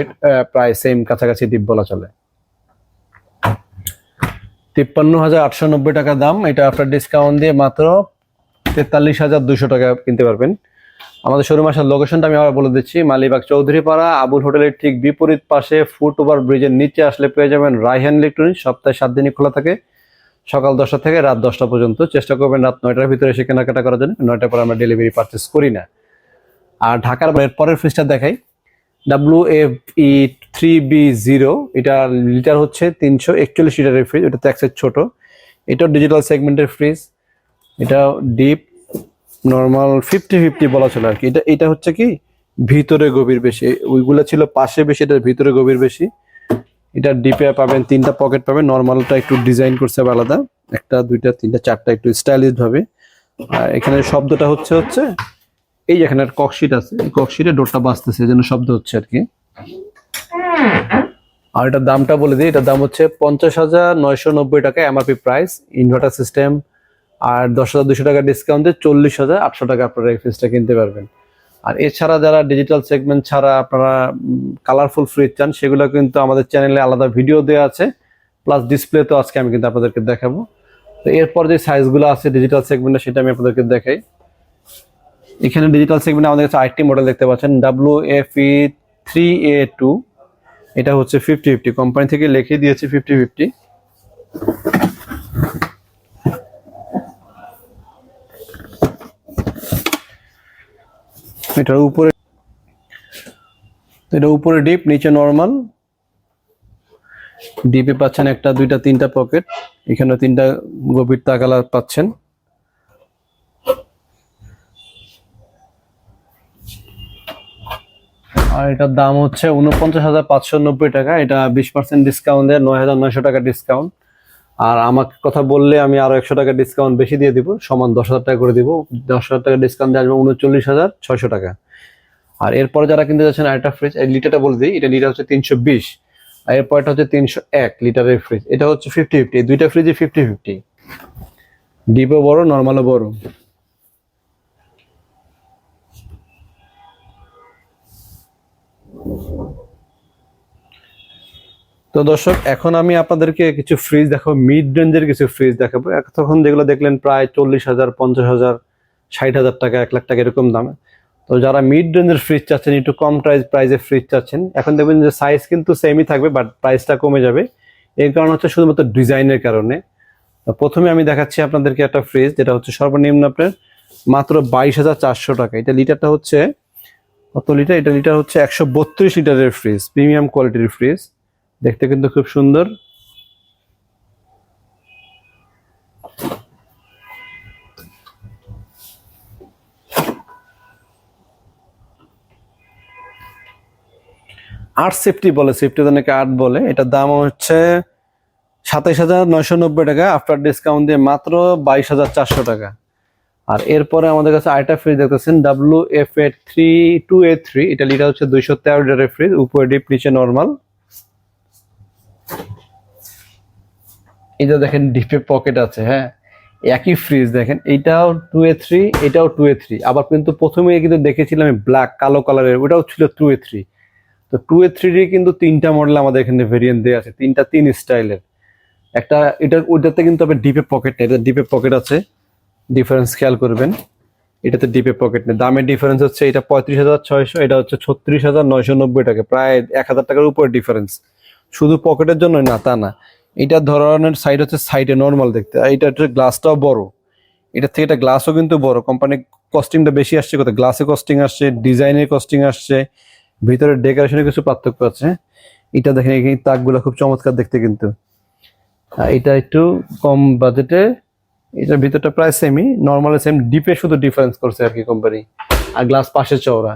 প্রায় সেম কাছাকাছি ডিপ বলা চলে। 53,890 টাকা দাম, এটা আপনার ডিসকাউন্ট দিয়ে মাত্র 43,200 টাকা কিনতে পারবেন। আমাদের শোরুম আসার লোকেশনটা আমি আবার বলে দিচ্ছি, মালিবাগ চৌধুরীপাড়া আবুল হোটেলের ঠিক বিপরীত পাশে ফুট ওভার ব্রিজের নিচে আসলে পেয়ে যাবেন রায়হান ইলেকট্রনিক্স। সপ্তাহে 7 দিনই খোলা থাকে, সকাল 10টা থেকে রাত 10টা পর্যন্ত। চেষ্টা করবেন রাত 9টার ভিতরে এসে কেনাকাটা করার জন্য, 9টার পর আমরা ডেলিভারি পারচেস করি না। আর ঢাকার পরের ফ্রিজটা দেখাই, WFE3B0, এটা লিটার হচ্ছে 341 লিটারের ফ্রিজ, এটা তো এক সাইজ ছোট, এটাও ডিজিটাল সেগমেন্টের ফ্রিজ। এটা ডিপ নর্মাল 50-50 বলা চলে আর কি। এটা হচ্ছে কি ভিতরে গভীর বেশি, ওইগুলো ছিল পাশে বেশি, এটার ভিতরে গভীর বেশি। এটা ডিপে পাবেন তিনটা পকেট পাবেন, নর্মালটা একটু ডিজাইন করছে আলাদা, একটা দুইটা তিনটা চারটা একটু স্টাইলিশ ভাবে। আর এখানে শব্দটা হচ্ছে এই যে এখানে একটা ককশিট আছে, এই ককশিটে ডোরটা বাজতেছে, এই জন্য শব্দ হচ্ছে আর কি। আর এটার দামটা বলে দিই, এটার দাম হচ্ছে 50,990 টাকা এমআরপি প্রাইস, ইনভার্টার সিস্টেম, আর 10,200 টাকা ডিসকাউন্টে 40,800 টাকা আপনারা এই ফ্রিজটা কিনতে পারবেন। আর এছাড়া যারা ডিজিটাল সেগমেন্ট ছাড়া আপনারা কালারফুল ফ্রিজ চান, সেগুলো কিন্তু আমাদের চ্যানেলে আলাদা ভিডিও দেওয়া আছে, প্লাস ডিসপ্লে তো আজকে আমি কিন্তু আপনাদেরকে দেখাবো। তো এরপর যে সাইজগুলো আছে ডিজিটাল সেগমেন্টে সেটা আমি আপনাদেরকে দেখাই। এখানে ডিজিটাল সেগমেন্টে আমাদের কাছে আরেকটি মডেল দেখতে পাচ্ছেন, WFE3A2, এটা হচ্ছে 50-50, কোম্পানি থেকে লিখে দিয়েছে 50-50। এটার উপরে ডিপ, নিচে নরমাল। ডিপে পাচ্ছেন একটা দুইটা তিনটা পকেট, এখানে তিনটা গভীর তাকালা পাচ্ছেন। আর এটার দাম হচ্ছে 49,590 টাকা, এটা 20% ডিসকাউন্ট দেয়, 9,900 টাকা ডিসকাউন্ট। আর আমাকে কথা বললে আমি আরো 100 টাকা ডিসকাউন্ট বেশি দিয়ে দিব, সমান 10,000 টাকা করে দিব। 10,000 টাকা ডিসকাউন্ট দিয়ে আসবে 39,600 টাকা। আর এরপরে যারা কিনতে যাচ্ছেন আরেকটা ফ্রিজ, এই লিটারটা বলে দিই, এটা লিটার হচ্ছে 320, আর এরপরটা হচ্ছে 301 লিটারের ফ্রিজ, এটা হচ্ছে 50-50, এই দুইটা ফ্রিজে 50-50, ডিপও বড় নর্মালও বড়। তো দর্শক, এখন আমি আপনাদেরকে কিছু ফ্রিজ দেখাবো, মিড রেঞ্জের কিছু ফ্রিজ দেখাবো। তখন যেগুলো দেখলেন প্রায় 40,000, 50,000, 60,000 টাকা, 1 লাখ টাকা এরকম দামে। তো যারা মিড রেঞ্জের ফ্রিজ চাচ্ছেন, একটু কম প্রাইসে ফ্রিজ চাচ্ছেন, এখন দেখবেন যে সাইজ কিন্তু সেমই থাকবে, বাট প্রাইসটা কমে যাবে। এর কারণ হচ্ছে শুধুমাত্র ডিজাইনের কারণে। প্রথমে আমি দেখাচ্ছি আপনাদেরকে একটা ফ্রিজ, যেটা হচ্ছে সর্বনিম্ন আপনার মাত্র 22,400 টাকা। এটা লিটারটা হচ্ছে কত লিটার? এটা লিটার হচ্ছে 132 লিটারের ফ্রিজ, প্রিমিয়াম কোয়ালিটির ফ্রিজ। দেখতে কিন্তু খুব সুন্দর। আট সেফটি বলে, সেফটি অনেকে 8 বলে। এটার দাম হচ্ছে 27,990 টাকা, আফটার ডিসকাউন্ট দিয়ে মাত্র 22,400 টাকা। আর এরপরে আমাদের কাছে আরেকটা ফ্রিজ দেখতেছেন, WFA32A3। এটা লিটার হচ্ছে 213 লিটারের ফ্রিজ, উপরে ডিপ নিচে নর্মাল। এটা দেখেন ডিপে পকেট আছে। হ্যাঁ, একই ফ্রিজ দেখেন, এইটাও 2A3, এটাও 2A3। আবার কিন্তু প্রথমে কিন্তু দেখেছিলাম ব্ল্যাক কালো কালারের, ওটাও ছিল 2A3। তো 2A3 কিন্তু 3টা মডেল আমাদের এখানে ভেরিয়েন্ট দেওয়া আছে, 3 স্টাইলের। একটা ওইটাতে কিন্তু আবার ডিপে পকেট নেই, এটা ডিপে পকেট আছে। ডিফারেন্স খেয়াল করবেন, এটাতে ডিপে পকেট নেই। দামের ডিফারেন্স হচ্ছে এটা 35,600, এটা হচ্ছে 36,990 টাকা, প্রায় 1,000 টাকার উপরে ডিফারেন্স। শুধু পকেটের জন্য না, তা না, এটা ধরনের সাইড হচ্ছে সাইডে নর্মাল দেখতে, আর এটা হচ্ছে গ্লাসটাও বড়। এটার থেকে এটা গ্লাসও কিন্তু বড়। কোম্পানি কস্টিংটা বেশি আসছে, কোথায় গ্লাসে কস্টিং আসছে, ডিজাইনের কস্টিং আসছে, ভিতরে ডেকোরেশনের কিছু পার্থক্য আছে। এটা দেখেন, এই তাকগুলো খুব চমৎকার দেখতে কিন্তু। এটা একটু কম বাজেটে, এটার ভিতরটা প্রায় সেমি, নর্মাল সেম, ডিপে শুধু ডিফারেন্স করছে আর কি কোম্পানি। আর গ্লাস পাশে চওড়া।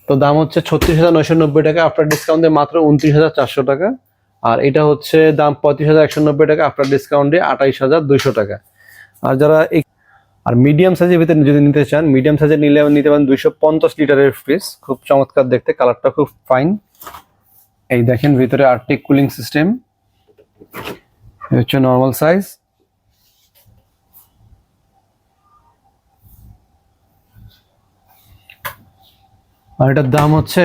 তো দাম হচ্ছে 36,990 টাকা, আফটার ডিসকাউন্টে মাত্র 29,400 টাকা। আর এটা হচ্ছে দাম 35,190 টাকা, আফটার ডিসকাউন্টে 28,200 টাকা। আর যারা আর মিডিয়াম সাইজের ভিতরে যদি নিতে চান, মিডিয়াম সাইজের নিতে পারেন 250 লিটারের ফ্রিজ, খুব চমৎকার দেখতে, কালারটা খুব ফাইন। এই দেখেন ভিতরে আর্টিক কুলিং সিস্টেম, হচ্ছে নর্মাল সাইজ। আর এটার দাম হচ্ছে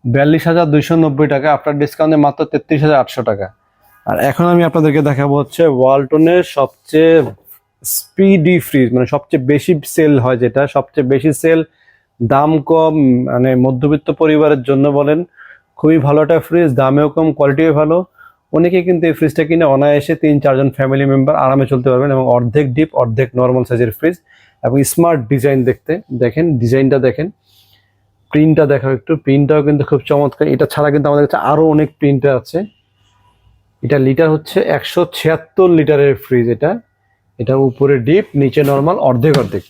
42,290 টাকা, আফটার ডিসকাউন্টে মাত্র 33,800 টাকা। আর এখন আমি আপনাদেরকে দেখাবো হচ্ছে ওয়ালটনের সবচেয়ে স্পিডি ফ্রিজ, মানে সবচেয়ে বেশি সেল হয়, যেটা সবচেয়ে বেশি সেল, দাম কম, মানে মধ্যবিত্ত পরিবারের জন্য বলেন খুবই ভালো একটা ফ্রিজ, দামেও কম, কোয়ালিটিও ভালো। অনেকে কিন্তু এই ফ্রিজটা কিনে অনায়াসে 3-4 জন ফ্যামিলি মেম্বার আরামে চলতে পারবেন, এবং অর্ধেক ডিপ অর্ধেক নর্মাল সাইজের ফ্রিজ, এবং স্মার্ট ডিজাইন দেখতে। দেখেন ডিজাইনটা দেখেন, প্রিন্টটা দেখাও একটু, প্রিন্টটাও কিন্তু খুব চমৎকার। এটা ছাড়া কিন্তু আমাদের কাছে আরো অনেক প্রিন্টার আছে। এটা লিটার হচ্ছে 176 লিটারের ফ্রিজ। এটা উপরে ডিপ নিচে নর্মাল, অর্ধেক অর্ধেক।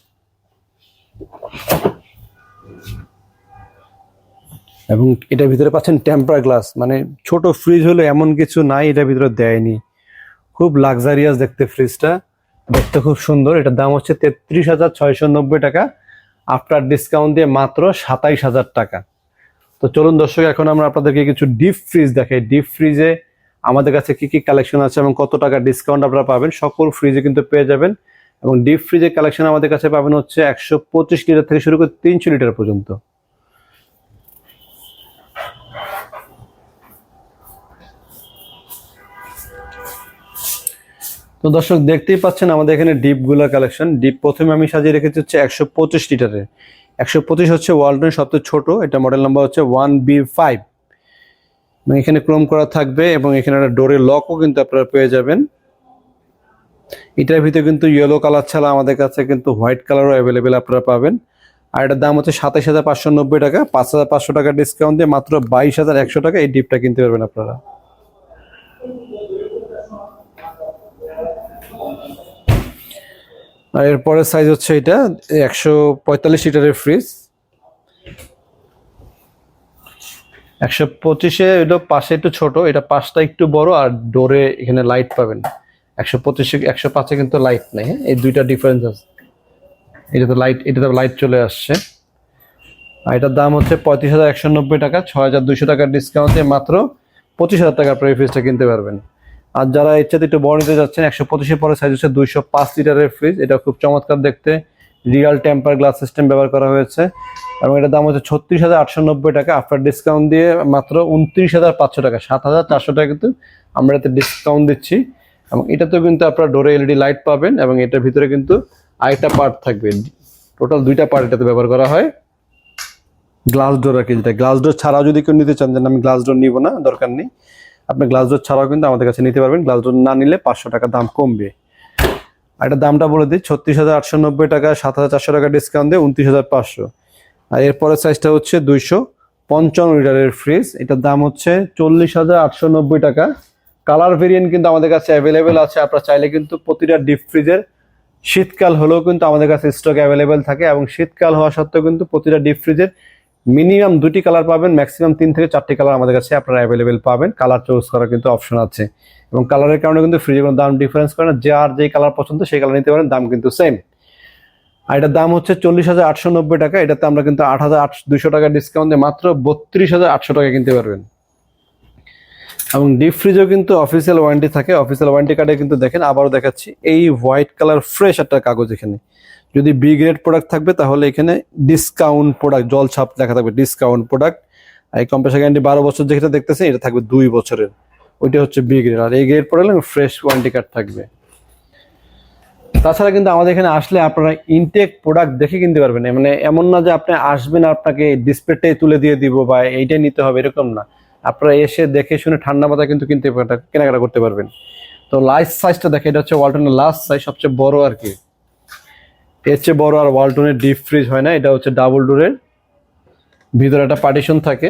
এবং এটার ভিতরে পাচ্ছেন টেম্পার গ্লাস, মানে ছোট ফ্রিজ হলে এমন কিছু নাই এটার ভিতরে দেয়নি। খুব লাক্সারিয়াস দেখতে ফ্রিজটা, দেখতে খুব সুন্দর। এটার দাম হচ্ছে 33,690 টাকা, আফটার ডিসকাউন্ট দিয়ে মাত্র 27,000 টাকা। তো চলুন দর্শক, এখন আমরা আপনাদেরকে কিছু ডিপ ফ্রিজ দেখাই। ডিপ ফ্রিজে আমাদের কাছে কি কি কালেকশন আছে এবং কত টাকা ডিসকাউন্ট আপনারা পাবেন, সকল ফ্রিজে কিন্তু পেয়ে যাবেন। এবং ডিপ ফ্রিজের কালেকশন আমাদের কাছে পাবেন হচ্ছে 125 লিটার থেকে শুরু করে 300 লিটার পর্যন্ত। তো দর্শক দেখতেই পাচ্ছেন আমাদের এখানে ডিপগুলোর কালেকশন। ডিপ প্রথমে আমি সাজিয়ে রেখেছি হচ্ছে 125 লিটারের। 125 হচ্ছে ওয়ালটনের সবচেয়ে ছোট, এটা মডেল নাম্বার হচ্ছে 1B5। এখানে ক্রোম করা থাকবে, এবং এখানে একটা ডোরের লকও কিন্তু আপনারা পেয়ে যাবেন। এটার ভিতরে কিন্তু ইয়েলো কালার ছাড়া আমাদের কাছে কিন্তু হোয়াইট কালারও অ্যাভেলেবেল আপনারা পাবেন। আর এটার দাম হচ্ছে 27,590 টাকা, 5,500 টাকা ডিসকাউন্ট দিয়ে মাত্র 22,100 টাকা এই ডিপটা কিনতে পারবেন আপনারা। আর এরপরের সাইজ হচ্ছে এটা 145 লিটারের ফ্রিজ। 125-এ এটা পাশে একটু ছোট, এটা পাশটা একটু বড়, আর ডোরে এখানে লাইট পাবেন। 125-এ 105-এ কিন্তু লাইট নেই। হ্যাঁ, এই দুইটা ডিফারেন্স আছে। এটাতে লাইট চলে আসছে। আর এটার দাম হচ্ছে 35,190 টাকা, 6,200 টাকার ডিসকাউন্টে মাত্র 25,000 টাকার প্রাইস ফ্রিজটা কিনতে পারবেন। আর যারা ইচ্ছাতে একটু বড় নিতে যাচ্ছেন, 125-এর পরে সাইজ হচ্ছে 205 লিটারের ফ্রিজ। এটা খুব চমৎকার দেখতে, রিয়াল টেম্পার গ্লাস সিস্টেম ব্যবহার করা হয়েছে এবং এটার দাম হচ্ছে 36,890 টাকা। আফটার ডিসকাউন্ট দিয়ে মাত্র 29,500 টাকা, 7,400 টাকা কিন্তু আমরা এতে ডিসকাউন্ট দিচ্ছি। এবং এটাতেও কিন্তু আপনারা ডোরে এলইডি লাইট পাবেন এবং এটার ভিতরে কিন্তু আরেকটা পার্ট থাকবে, টোটাল 2টা পার্ট এটাতে ব্যবহার করা হয়। গ্লাস ডোর আর কি, যেটা গ্লাস ডোর ছাড়াও যদি কেউ নিতে চান, যেন আমি গ্লাস ডোর নিব না, দরকার নেই, আপনি গ্লাস ডোর ছাড়াও কিন্তু আমাদের কাছে নিতে পারবেন। গ্লাস ডোর না নিলে 500 টাকা দাম কমবে। আর এটার দামটা বলে দিই, 36,890 টাকা, 7,400 টাকা ডিসকাউন্ট দিয়ে 29,500। আর এরপরের সাইজটা হচ্ছে 255 লিটারের ফ্রিজ, এটার দাম হচ্ছে 40,890 টাকা। কালার ভেরিয়েন্ট কিন্তু আমাদের কাছে অ্যাভেলেবেল আছে, আপনারা চাইলে কিন্তু প্রতিটা ডিপ ফ্রিজের শীতকাল হলেও কিন্তু আমাদের কাছে স্টক অ্যাভেলেবেল থাকে এবং শীতকাল হওয়া সত্ত্বেও কিন্তু প্রতিটা ডিপ ফ্রিজের মিনিমাম 2টি কালার পাবেন, ম্যাক্সিমাম 3 থেকে 4টি কালার আমাদের কাছে আপনারা অ্যাভেলেবেল পাবেন। কালার চুজ করার কিন্তু অপশন আছে এবং কালারের কারণে কিন্তু ফ্রিজের কোনো দাম ডিফারেন্স করে না, যার যেই কালার পছন্দ সেই কালার নিতে পারেন, দাম কিন্তু সেম। আর এটার দাম হচ্ছে 40,890 টাকা, এটাতে আমরা কিন্তু 8,200 টাকা ডিসকাউন্ট দিয়ে মাত্র 32,800 টাকা কিনতে পারবেন। এবং ডিপ ফ্রিজেও কিন্তু অফিসিয়াল ওয়ারেন্টি থাকে, অফিসিয়াল ওয়ারেন্টি কার্ডে কিন্তু দেখেন, আবারও দেখাচ্ছি, এই হোয়াইট কালার ফ্রেশ একটা কাগজ, এখানে যদি বি গ্রেড প্রোডাক্ট থাকবে তাহলে এখানে ডিসকাউন্ট প্রোডাক্ট জল ছাপ লেখা থাকবে, ডিসকাউন্ট প্রোডাক্ট। আর এই কম্প্রেসার গ্যারান্টি 12 বছর যেটা দেখতেছেন এটা থাকবে 2 বছরের, ওইটা হচ্ছে বি গ্রেড। আর এই গ্রেড পড়লে ফ্রেশ ওয়ারেন্টি কার্ড থাকবে। তাছাড়া কিন্তু আমাদের এখানে আসলে আপনারা ইনটেক প্রোডাক্ট দেখে কিনতে পারবেন, মানে এমন না যে আপনি আসবেন আপনাকে ডিসপ্লেটাই তুলে দিয়ে দিব বা এইটাই নিতে হবে, এরকম না। আপনারা এসে দেখে শুনে ঠান্ডা মাথায় কিন্তু কেনাকাটা করতে পারবেন। তো লার্জ সাইজটা দেখে, এটা হচ্ছে ওয়ালটনের লার্জ সাইজ, সবচেয়ে বড় আর কি, এর চেয়ে বড় আর ওয়ালটনের ডিপ ফ্রিজ হয় না। এটা হচ্ছে ডাবল ডোরের, ভিতরে একটা পার্টিশন থাকে।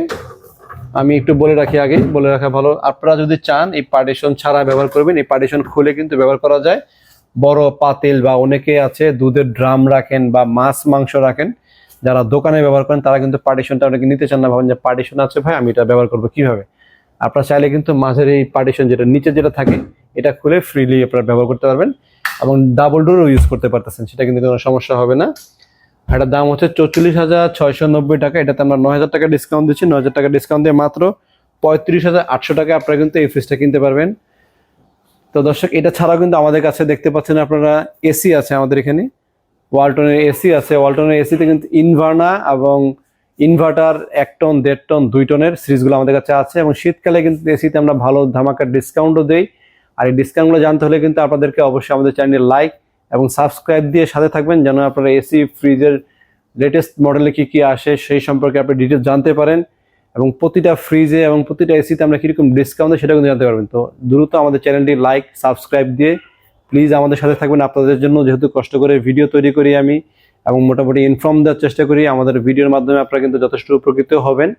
আমি একটু বলে রাখি, আগে বলে রাখা ভালো, আপনারা যদি চান এই পার্টিশন ছাড়া ব্যবহার করবেন, এই পার্টিশন খুলে কিন্তু ব্যবহার করা যায়। বড় পাতিল বা অনেকে আছে দুধের ড্রাম রাখেন বা মাছ মাংস রাখেন, যারা দোকানে ব্যবহার করেন তারা কিন্তু পার্টিশনটা অনেকে নিতে চান না, ভাবেন যে পার্টিশন আছে ভাই আমি এটা ব্যবহার করবো কিভাবে। আপনারা চাইলে কিন্তু মাঝের এই পার্টিশন যেটা নিচে যেটা থাকে এটা খুলে ফ্রিলি আপনারা ব্যবহার করতে পারবেন এবং ডাবল ডোরও ইউজ করতে পারতেছেন, সেটা কিন্তু কোনো সমস্যা হবে না। এটার দাম হচ্ছে 44,690 টাকা, এটাতে আমরা 9,000 টাকা ডিসকাউন্ট দিচ্ছি। 9,000 টাকা ডিসকাউন্ট দিয়ে মাত্র 35,800 টাকা আপনারা কিন্তু এই ফ্রিজটা কিনতে পারবেন। তো দর্শক, এটা ছাড়াও কিন্তু আমাদের কাছে দেখতে পাচ্ছেন আপনারা এসি আছে, আমাদের এখানে ওয়ালটনের এসি আছে। ওয়ালটনের এসিতে কিন্তু ইনভার্না এবং ইনভার্টার 1 টন 1.5 টন 2 টনের সিরিজগুলো আমাদের কাছে আছে এবং শীতকালে কিন্তু এসিতে আমরা ভালো ধামাকার ডিসকাউন্টও দেই। আর এই ডিসকাউন্টগুলো জানতে হলে কিন্তু আপনাদেরকে অবশ্যই আমাদের চ্যানেলে লাইক এবং সাবস্ক্রাইব দিয়ে সাথে থাকবেন, যেন আপনারা এসি ফ্রিজের লেটেস্ট মডেলে কি কি আসে সেই সম্পর্কে আপনি ডিটেলস জানতে পারেন এবং প্রতিটা ফ্রিজে এবং প্রতিটা এসিতে আমরা কীরকম ডিসকাউন্ট দেয় সেটা কিন্তু জানতে পারবেন। তো দ্রুত আমাদের চ্যানেলটি লাইক সাবস্ক্রাইব দিয়ে প্লিজ আমাদের সাথে থাকবেন। আপনাদের জন্য যেহেতু কষ্ট করে ভিডিও তৈরি করি আমি এবং মোটামুটি ইনফর্ম দেওয়ার চেষ্টা করি, আমাদের ভিডিওর মাধ্যমে আপনারা কিন্তু যথেষ্ট উপকৃত হবেন।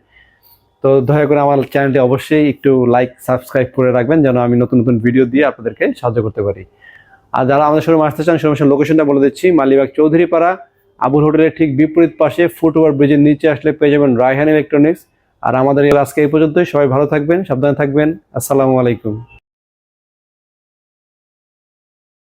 তো দয়া করে আমার চ্যানেলটি অবশ্যই একটু লাইক সাবস্ক্রাইব করে রাখবেন, যেন আমি নতুন নতুন ভিডিও দিয়ে আপনাদেরকে সাহায্য করতে পারি। আর যারা আমাদের শোরুমে আসতে চান, শোরুমের লোকেশনটা বলে দিচ্ছি, মালিবাগ চৌধুরীপাড়া আবুল হোটেলের ঠিক বিপরীত পাশে ফুটওভার ব্রিজের নিচে আসলে পেয়ে যাবেন রায়হান ইলেকট্রনিক্স। আর আমাদের আজকে এই পর্যন্তই, সবাই ভালো থাকবেন, সাবধানে থাকবেন, আসসালামু আলাইকুম।